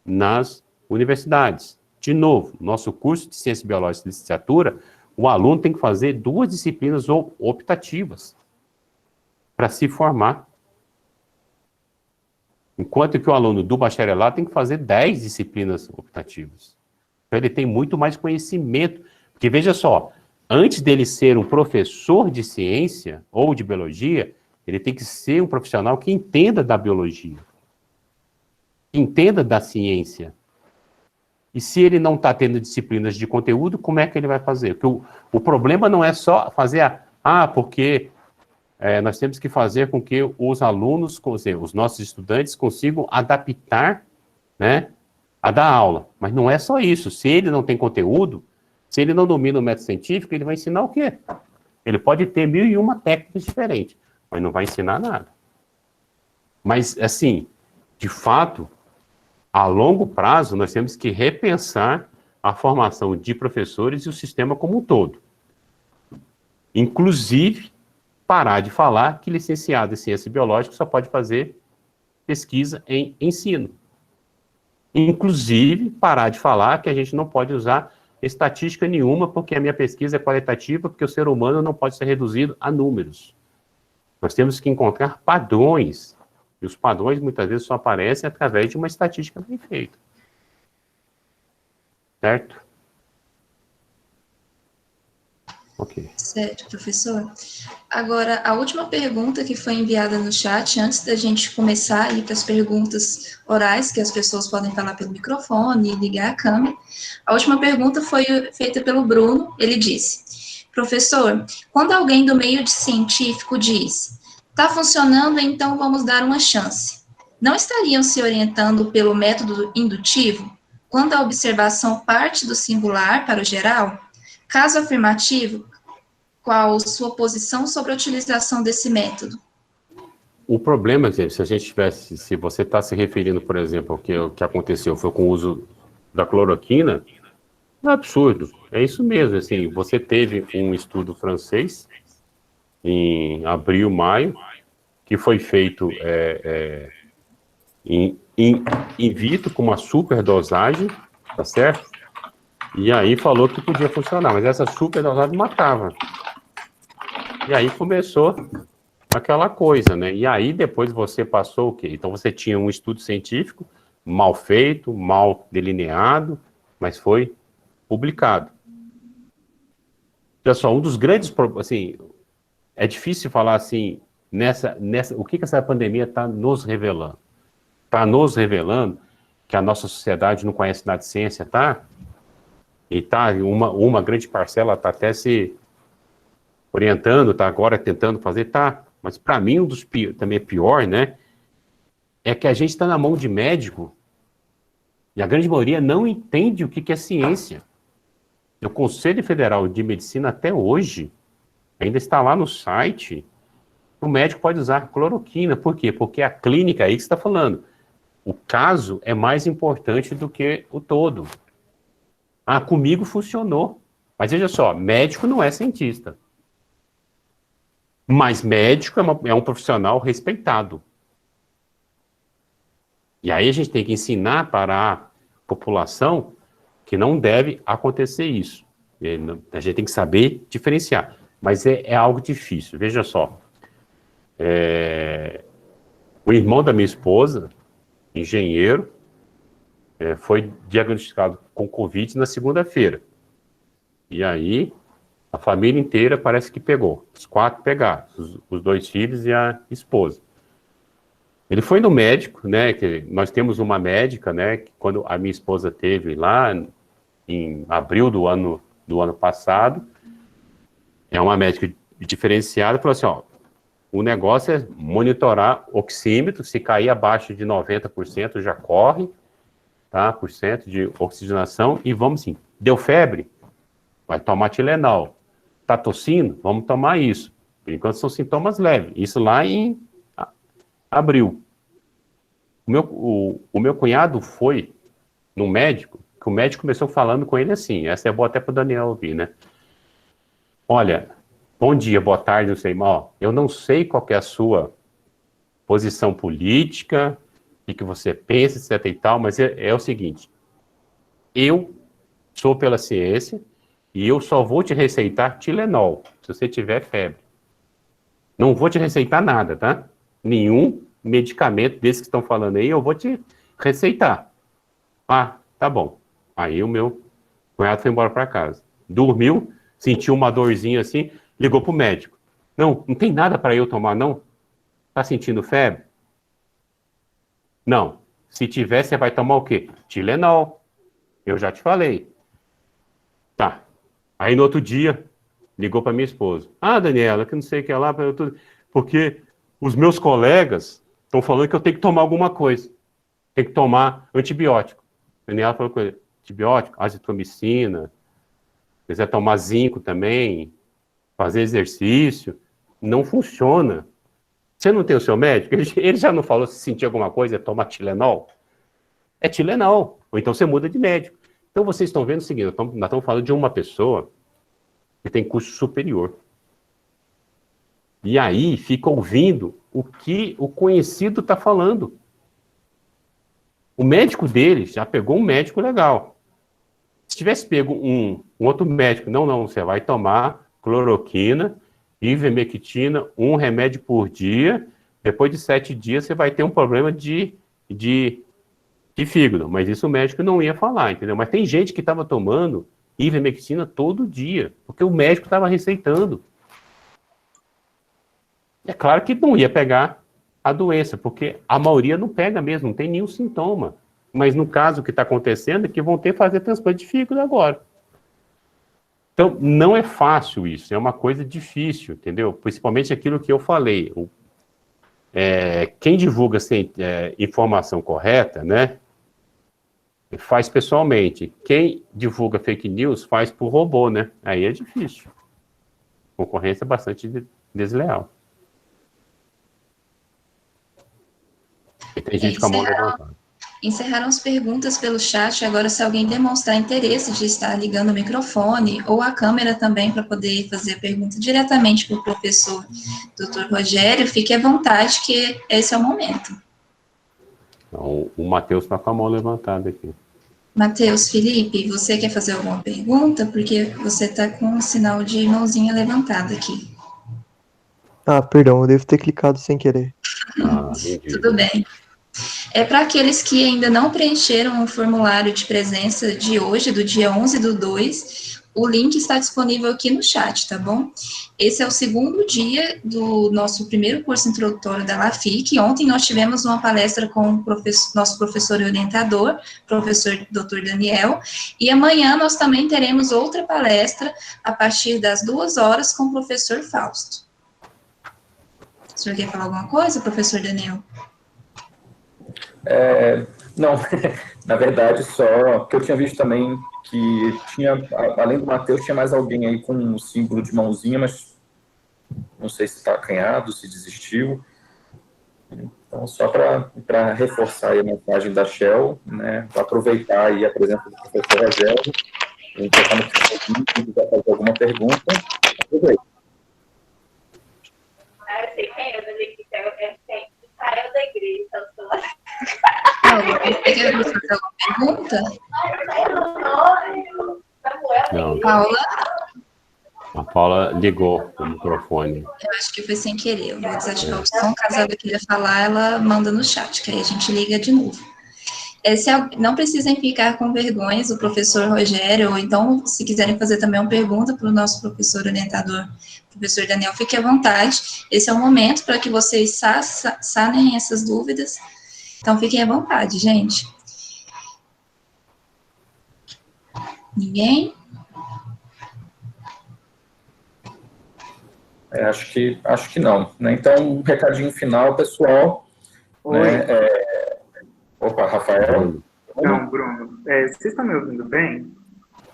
nas universidades. De novo, nosso curso de Ciência Biológica e Licenciatura, o aluno tem que fazer 2 disciplinas optativas para se formar. Enquanto que o aluno do bacharelado tem que fazer 10 disciplinas optativas. Então ele tem muito mais conhecimento. Porque veja só, antes dele ser um professor de ciência ou de biologia, ele tem que ser um profissional que entenda da biologia, que entenda da ciência. E se ele não está tendo disciplinas de conteúdo, como é que ele vai fazer? Porque o problema não é só fazer porque nós temos que fazer com que os alunos, os nossos estudantes consigam adaptar, né, a dar aula. Mas não é só isso. Se ele não tem conteúdo, se ele não domina o método científico, ele vai ensinar o quê? Ele pode ter 1001 técnicas diferentes, mas não vai ensinar nada. Mas, assim, de fato, a longo prazo, nós temos que repensar a formação de professores e o sistema como um todo. Inclusive, parar de falar que licenciado em ciência biológica só pode fazer pesquisa em ensino. Inclusive, parar de falar que a gente não pode usar estatística nenhuma, porque a minha pesquisa é qualitativa, porque o ser humano não pode ser reduzido a números. Nós temos que encontrar padrões, e os padrões muitas vezes só aparecem através de uma estatística bem feita. Certo? Ok. Certo, professor. Agora, a última pergunta que foi enviada no chat, antes da gente começar a ir para as perguntas orais, que as pessoas podem falar pelo microfone e ligar a câmera, a última pergunta foi feita pelo Bruno. Ele disse: professor, quando alguém do meio científico diz, está funcionando, então vamos dar uma chance, não estariam se orientando pelo método indutivo, quando a observação parte do singular para o geral? Caso afirmativo, qual sua posição sobre a utilização desse método? O problema, gente, se você está se referindo, por exemplo, ao que aconteceu foi com o uso da cloroquina, é um absurdo. É isso mesmo, assim, você teve um estudo francês em abril, maio, que foi feito in vitro com uma superdosagem, tá certo? E aí falou que podia funcionar, mas essa superdosagem matava. E aí começou aquela coisa, né? E aí depois você passou o quê? Então você tinha um estudo científico mal feito, mal delineado, mas foi publicado. Pessoal, um dos grandes, assim, é difícil falar assim, o que essa pandemia está nos revelando? Está nos revelando que a nossa sociedade não conhece nada de ciência, tá? E tá, uma grande parcela está até se orientando, está agora tentando fazer, tá. Mas para mim, um dos também pior, né? É que a gente está na mão de médico e a grande maioria não entende o que é ciência. O Conselho Federal de Medicina, até hoje, ainda está lá no site, o médico pode usar cloroquina. Por quê? Porque a clínica, aí que você está falando, o caso é mais importante do que o todo. Comigo funcionou. Mas veja só, médico não é cientista. Mas médico é um profissional respeitado. E aí a gente tem que ensinar para a população que não deve acontecer isso. A gente tem que saber diferenciar. Mas é algo difícil. Veja só. O irmão da minha esposa, engenheiro, foi diagnosticado com Covid na segunda-feira. E aí, a família inteira parece que pegou. Os 4 pegaram, os 2 filhos e a esposa. Ele foi no médico, né? Que nós temos uma médica, né? Que quando a minha esposa teve lá em abril do ano passado, é uma médica diferenciada, falou assim, ó, o negócio é monitorar oxímetro, se cair abaixo de 90% já corre, tá? Por cento de oxigenação, e vamos assim, deu febre? Vai tomar Tilenol. Tá tossindo? Vamos tomar isso. Por enquanto são sintomas leves. Isso lá em abril. O meu cunhado foi num médico, que o médico começou falando com ele assim, essa é boa até para o Daniel ouvir, né? Olha, bom dia, boa tarde, não sei, mal. Eu não sei qual que é a sua posição política, o que você pensa, etc e tal, mas é o seguinte, eu sou pela ciência e eu só vou te receitar Tilenol, se você tiver febre. Não vou te receitar nada, tá? Nenhum medicamento desse que estão falando aí, eu vou te receitar. Ah, tá bom. Aí o meu cunhado foi embora para casa. Dormiu, sentiu uma dorzinha assim, ligou pro médico. Não tem nada para eu tomar, não? Tá sentindo febre? Não. Se tiver, você vai tomar o quê? Tilenol. Eu já te falei. Tá. Aí no outro dia, ligou para minha esposa. Ah, Daniela, que não sei o que é lá, porque os meus colegas estão falando que eu tenho que tomar alguma coisa. Tem que tomar antibiótico. A Daniela falou com ele, antibiótico, azitromicina, quiser tomar zinco também, fazer exercício, não funciona. Você não tem o seu médico? Ele já não falou se sentir alguma coisa, toma Tilenol? É Tilenol. Ou então você muda de médico. Então vocês estão vendo o seguinte, nós estamos falando de uma pessoa que tem curso superior. E aí fica ouvindo o que o conhecido está falando. O médico dele já pegou um médico legal. Se tivesse pego um outro médico, não, você vai tomar cloroquina, ivermectina, um remédio por dia, depois de 7 dias você vai ter um problema de fígado. Mas isso o médico não ia falar, entendeu? Mas tem gente que estava tomando ivermectina todo dia, porque o médico estava receitando. É claro que não ia pegar a doença, porque a maioria não pega mesmo, não tem nenhum sintoma. Mas no caso o que está acontecendo é que vão ter que fazer transplante de fígado agora. Então, não é fácil isso, é uma coisa difícil, entendeu? Principalmente aquilo que eu falei. Quem divulga sem informação correta, né, faz pessoalmente. Quem divulga fake news faz por robô, né? Aí é difícil. Concorrência é bastante desleal. E tem gente com a mão levantada. Encerraram as perguntas pelo chat. Agora, se alguém demonstrar interesse de estar ligando o microfone ou a câmera também para poder fazer a pergunta diretamente para o professor Dr. Rogério, fique à vontade, que esse é o momento. Então, o Matheus está com a mão levantada aqui. Matheus, Felipe, você quer fazer alguma pergunta? Porque você está com um sinal de mãozinha levantada aqui. Ah, perdão, eu devo ter clicado sem querer. Tudo bem. É para aqueles que ainda não preencheram o formulário de presença de hoje, do dia 11/2, o link está disponível aqui no chat, tá bom? Esse é o segundo dia do nosso primeiro curso introdutório da LAFIC. Ontem nós tivemos uma palestra com o nosso professor e orientador, professor Dr. Daniel, e amanhã nós também teremos outra palestra a partir das 2 horas com o professor Fausto. O senhor quer falar alguma coisa, professor Daniel? Não, na verdade, só que eu tinha visto também que tinha, além do Matheus, tinha mais alguém aí com um símbolo de mãozinha, mas não sei se está acanhado, se desistiu. Então, só para reforçar aí a mensagem da Shell, né, para aproveitar aí a presença do professor Rogério, e colocar no finalzinho, se quiser fazer alguma pergunta, aproveita. Eu sei quem é, saiu da igreja, então estou lá. Você quer fazer alguma pergunta? Não. Paula? A Paula ligou o microfone. Eu acho que foi sem querer. Eu vou desativar o som. Caso ela queira falar, ela manda no chat, que aí a gente liga de novo. Não precisem ficar com vergonhas, o professor Rogério, ou então, se quiserem fazer também uma pergunta para o nosso professor orientador, professor Daniel, fique à vontade. Esse é o momento para que vocês sanem essas dúvidas. Então, fiquem à vontade, gente. Ninguém? Acho que não. Né? Então, um recadinho final, pessoal. Oi. Né? Opa, Rafael. Não, Bruno. Vocês estão me ouvindo bem?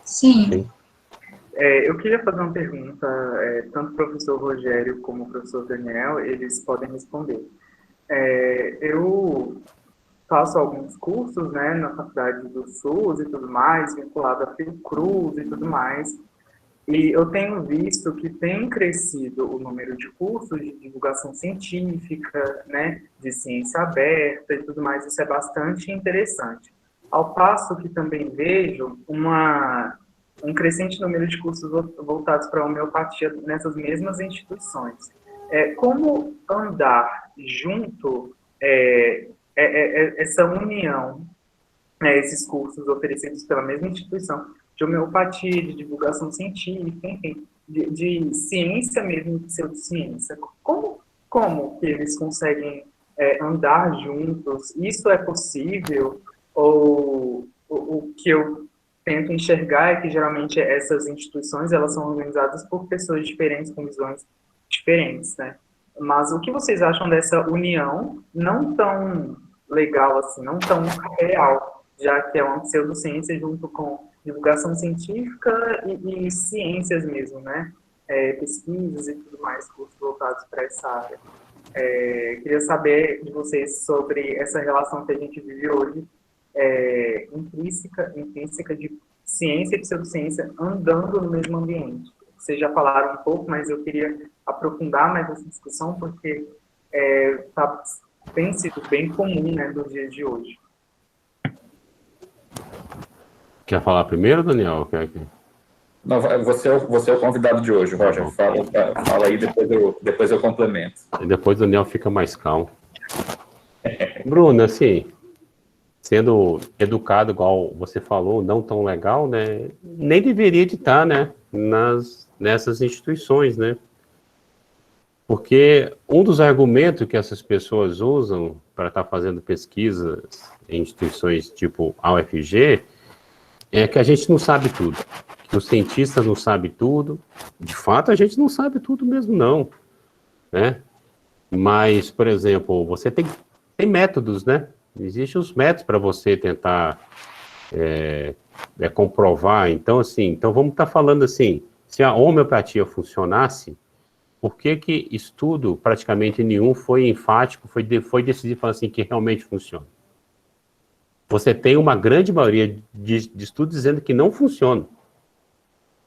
Sim. Eu queria fazer uma pergunta, tanto o professor Rogério como o professor Daniel, eles podem responder. Eu faço alguns cursos, né, na Faculdade do SUS e tudo mais, vinculado à Fiocruz e tudo mais, e eu tenho visto que tem crescido o número de cursos de divulgação científica, né, de ciência aberta e tudo mais, isso é bastante interessante. Ao passo que também vejo um crescente número de cursos voltados para a homeopatia nessas mesmas instituições. Como andar junto, essa união, né, esses cursos oferecidos pela mesma instituição, de homeopatia, de divulgação científica, enfim, de ciência mesmo, de pseudociência. Como que eles conseguem andar juntos? Isso é possível? Ou o que eu tento enxergar é que geralmente essas instituições elas são organizadas por pessoas diferentes, com visões diferentes, né? Mas o que vocês acham dessa união não tão legal assim, não tão real, já que é uma pseudociência junto com divulgação científica e ciências mesmo, né? Pesquisas e tudo mais, cursos voltados para essa área. Queria saber de vocês sobre essa relação que a gente vive hoje, intrínseca de ciência e pseudociência andando no mesmo ambiente. Vocês já falaram um pouco, mas eu queria aprofundar mais essa discussão, porque tem sido bem comum, né, no dia de hoje. Quer falar primeiro, Daniel? Não, você é o convidado de hoje, Roger. Fala aí, depois eu complemento. E depois o Daniel fica mais calmo. Bruno, assim, sendo educado, igual você falou, não tão legal, né? Nem deveria de estar, né? Nessas instituições, né? Porque um dos argumentos que essas pessoas usam para estar fazendo pesquisas em instituições tipo a UFG é que a gente não sabe tudo. Que o cientista não sabe tudo. De fato, a gente não sabe tudo mesmo, não. Né? Mas, por exemplo, você tem métodos, né? Existem os métodos para você tentar comprovar. Então, assim, vamos estar falando assim, se a homeopatia funcionasse, por que estudo praticamente nenhum foi enfático, foi decidido falar assim, que realmente funciona? Você tem uma grande maioria de estudos dizendo que não funciona.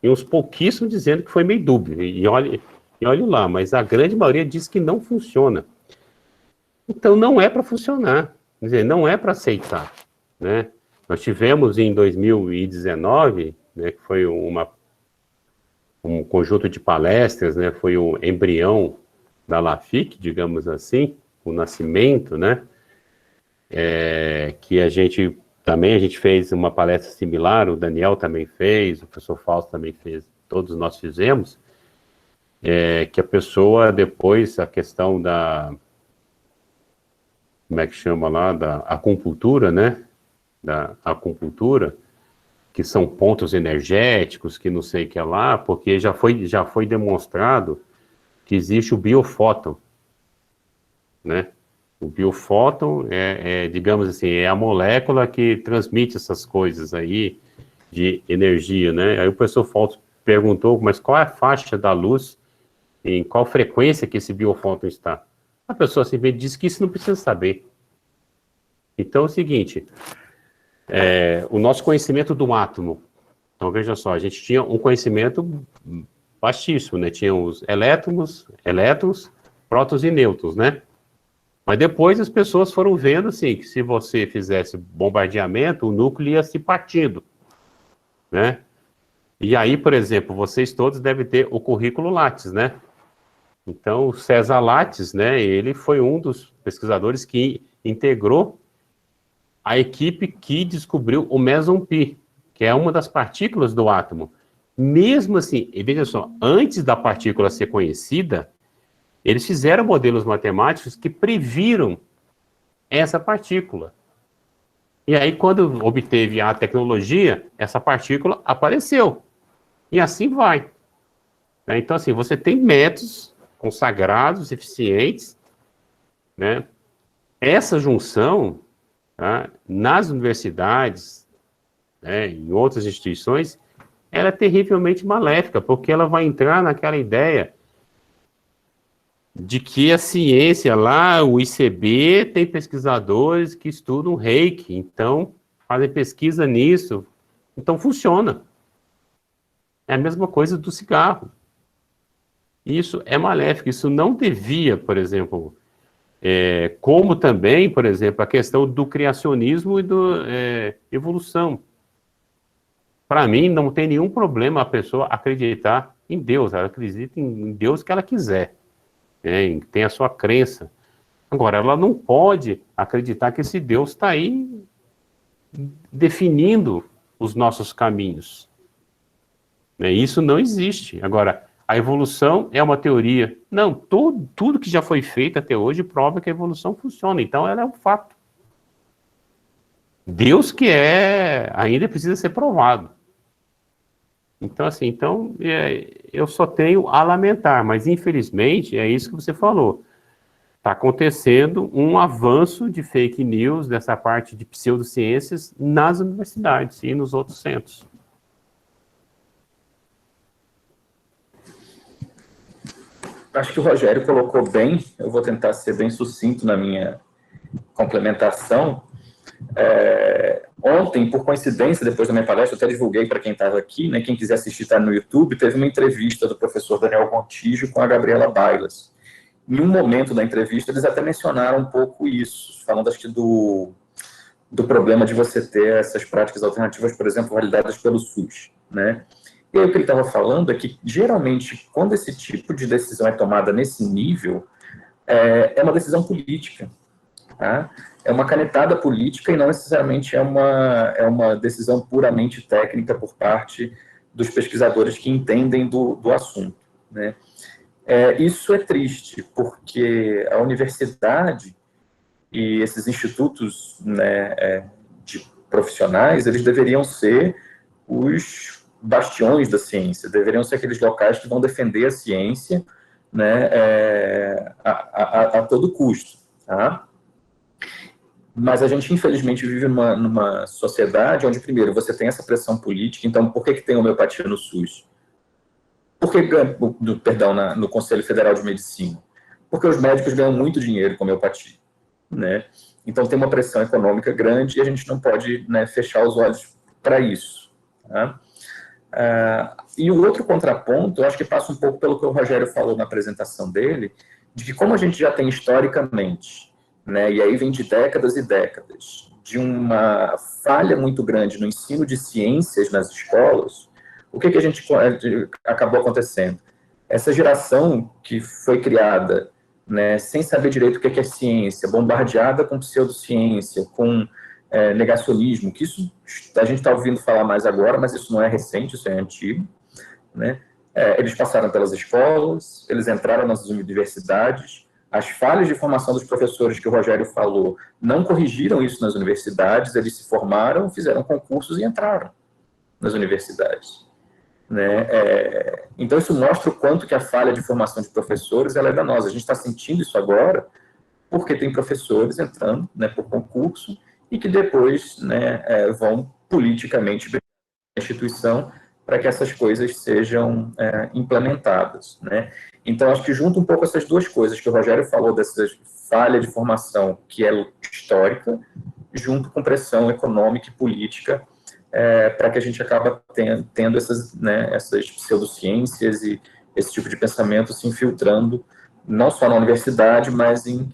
E uns pouquíssimos dizendo que foi meio dúbio. E olhe lá, mas a grande maioria diz que não funciona. Então não é para funcionar. Quer dizer, não é para aceitar. Né? Nós tivemos em 2019, né, que foi um conjunto de palestras, né, foi o embrião da LAFIC, digamos assim, o nascimento, né, que a gente fez uma palestra similar, o Daniel também fez, o professor Fausto também fez, todos nós fizemos, que a pessoa depois, a questão como é que chama lá, da acupuntura, né, da acupuntura, que são pontos energéticos, que não sei o que é lá, porque já foi demonstrado que existe o biofóton, né? O biofóton digamos assim, é a molécula que transmite essas coisas aí de energia, né? Aí o professor Fausto perguntou, mas qual é a faixa da luz, em qual frequência que esse biofóton está? A pessoa simplesmente disse que isso não precisa saber. Então é o seguinte, o nosso conhecimento do átomo, então veja só, a gente tinha um conhecimento vastíssimo, né? Tinha os elétrons, prótons e nêutrons, né? Mas depois as pessoas foram vendo, assim, que se você fizesse bombardeamento, o núcleo ia se partindo, né? E aí, por exemplo, vocês todos devem ter o currículo Lattes, né? Então, o César Lattes, né, ele foi um dos pesquisadores que integrou a equipe que descobriu o meson pi, que é uma das partículas do átomo. Mesmo assim, e veja só, antes da partícula ser conhecida, eles fizeram modelos matemáticos que previram essa partícula. E aí, quando obteve a tecnologia, essa partícula apareceu. E assim vai. Então, assim, você tem métodos consagrados, eficientes, né? Essa junção, tá, nas universidades, né, em outras instituições, ela é terrivelmente maléfica, porque ela vai entrar naquela ideia de que a ciência lá, o ICB, tem pesquisadores que estudam reiki, então fazem pesquisa nisso, então funciona. É a mesma coisa do cigarro. Isso é maléfico, isso não devia, por exemplo, como também, por exemplo, a questão do criacionismo e do evolução. Para mim, não tem nenhum problema a pessoa acreditar em Deus, ela acredita em Deus que ela quiser, tem a sua crença. Agora, ela não pode acreditar que esse Deus está aí definindo os nossos caminhos. Isso não existe. Agora, a evolução é uma teoria. Não, tudo que já foi feito até hoje prova que a evolução funciona. Então, ela é um fato. Deus que ainda precisa ser provado. Então, assim, eu só tenho a lamentar, mas infelizmente é isso que você falou. Está acontecendo um avanço de fake news, dessa parte de pseudociências, nas universidades e nos outros centros. Acho que o Rogério colocou bem, eu vou tentar ser bem sucinto na minha complementação. Ontem, por coincidência, depois da minha palestra, eu até divulguei para quem estava aqui, né, quem quiser assistir está no YouTube, teve uma entrevista do professor Daniel Contígio com a Gabriela Bailas. Em um momento da entrevista, eles até mencionaram um pouco isso, falando, acho que do problema de você ter essas práticas alternativas, por exemplo, validadas pelo SUS, né? E aí o que ele estava falando é que, geralmente, quando esse tipo de decisão é tomada nesse nível, é uma decisão política, tá? É uma canetada política e não necessariamente é uma decisão puramente técnica por parte dos pesquisadores que entendem do assunto, né? Isso é triste, porque a universidade e esses institutos, né, de profissionais, eles deveriam ser os bastiões da ciência, deveriam ser aqueles locais que vão defender a ciência, né, a todo custo, tá? Mas a gente, infelizmente, vive numa sociedade onde, primeiro, você tem essa pressão política. Então, por que tem homeopatia no SUS? No Conselho Federal de Medicina? Porque os médicos ganham muito dinheiro com homeopatia, né? Então, tem uma pressão econômica grande e a gente não pode, né, fechar os olhos para isso, tá? E o outro contraponto, eu acho que passa um pouco pelo que o Rogério falou na apresentação dele, de que como a gente já tem historicamente, né, e aí vem de décadas e décadas, de uma falha muito grande no ensino de ciências nas escolas, o que a gente acabou acontecendo? Essa geração que foi criada, né, sem saber direito o que é ciência, bombardeada com pseudociência, com negacionismo, que isso a gente está ouvindo falar mais agora, mas isso não é recente, isso é antigo, né? Eles passaram pelas escolas, eles entraram nas universidades, as falhas de formação dos professores que o Rogério falou não corrigiram isso nas universidades, eles se formaram, fizeram concursos e entraram nas universidades, né? Então isso mostra o quanto que a falha de formação de professores ela é danosa. A gente está sentindo isso agora porque tem professores entrando, né, por concurso e que depois, né, vão politicamente brigar na instituição para que essas coisas sejam implementadas, né? Então, acho que junta um pouco essas duas coisas que o Rogério falou, dessa falha de formação que é histórica, junto com pressão econômica e política, para que a gente acabe tendo essas pseudociências e esse tipo de pensamento se infiltrando, não só na universidade, mas em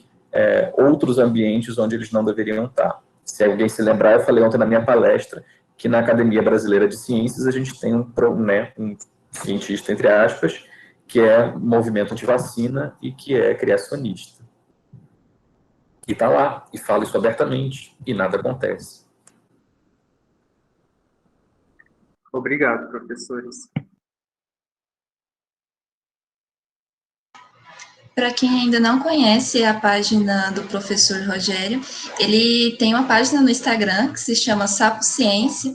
outros ambientes onde eles não deveriam estar. Se alguém se lembrar, eu falei ontem na minha palestra que na Academia Brasileira de Ciências a gente tem um cientista, entre aspas, que é movimento antivacina e que é criacionista. E está lá, e fala isso abertamente, e nada acontece. Obrigado, professores. Para quem ainda não conhece a página do professor Rogério, ele tem uma página no Instagram que se chama Sapo Ciência.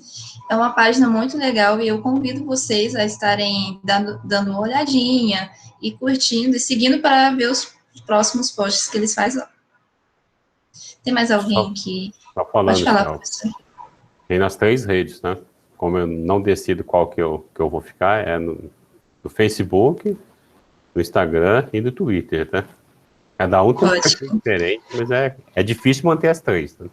É uma página muito legal e eu convido vocês a estarem dando uma olhadinha e curtindo e seguindo para ver os próximos posts que eles fazem lá. Tem mais alguém que... Pode falar, professor. Tem nas 3 redes, né? Como eu não decido qual que eu vou ficar, no Facebook, no Instagram e no Twitter, tá? Cada um tem um Ótimo. perfil diferente, mas é difícil manter as três, tá?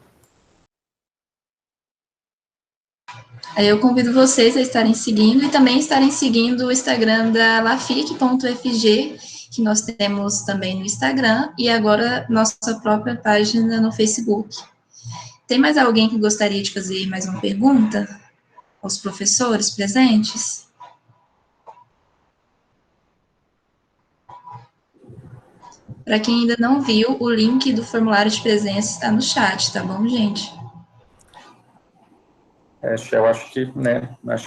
Aí eu convido vocês a estarem seguindo e também estarem seguindo o Instagram da lafic.fg, que nós temos também no Instagram, e agora nossa própria página no Facebook. Tem mais alguém que gostaria de fazer mais uma pergunta aos professores presentes? Para quem ainda não viu, o link do formulário de presença está no chat, tá bom, gente? Eu acho que, né,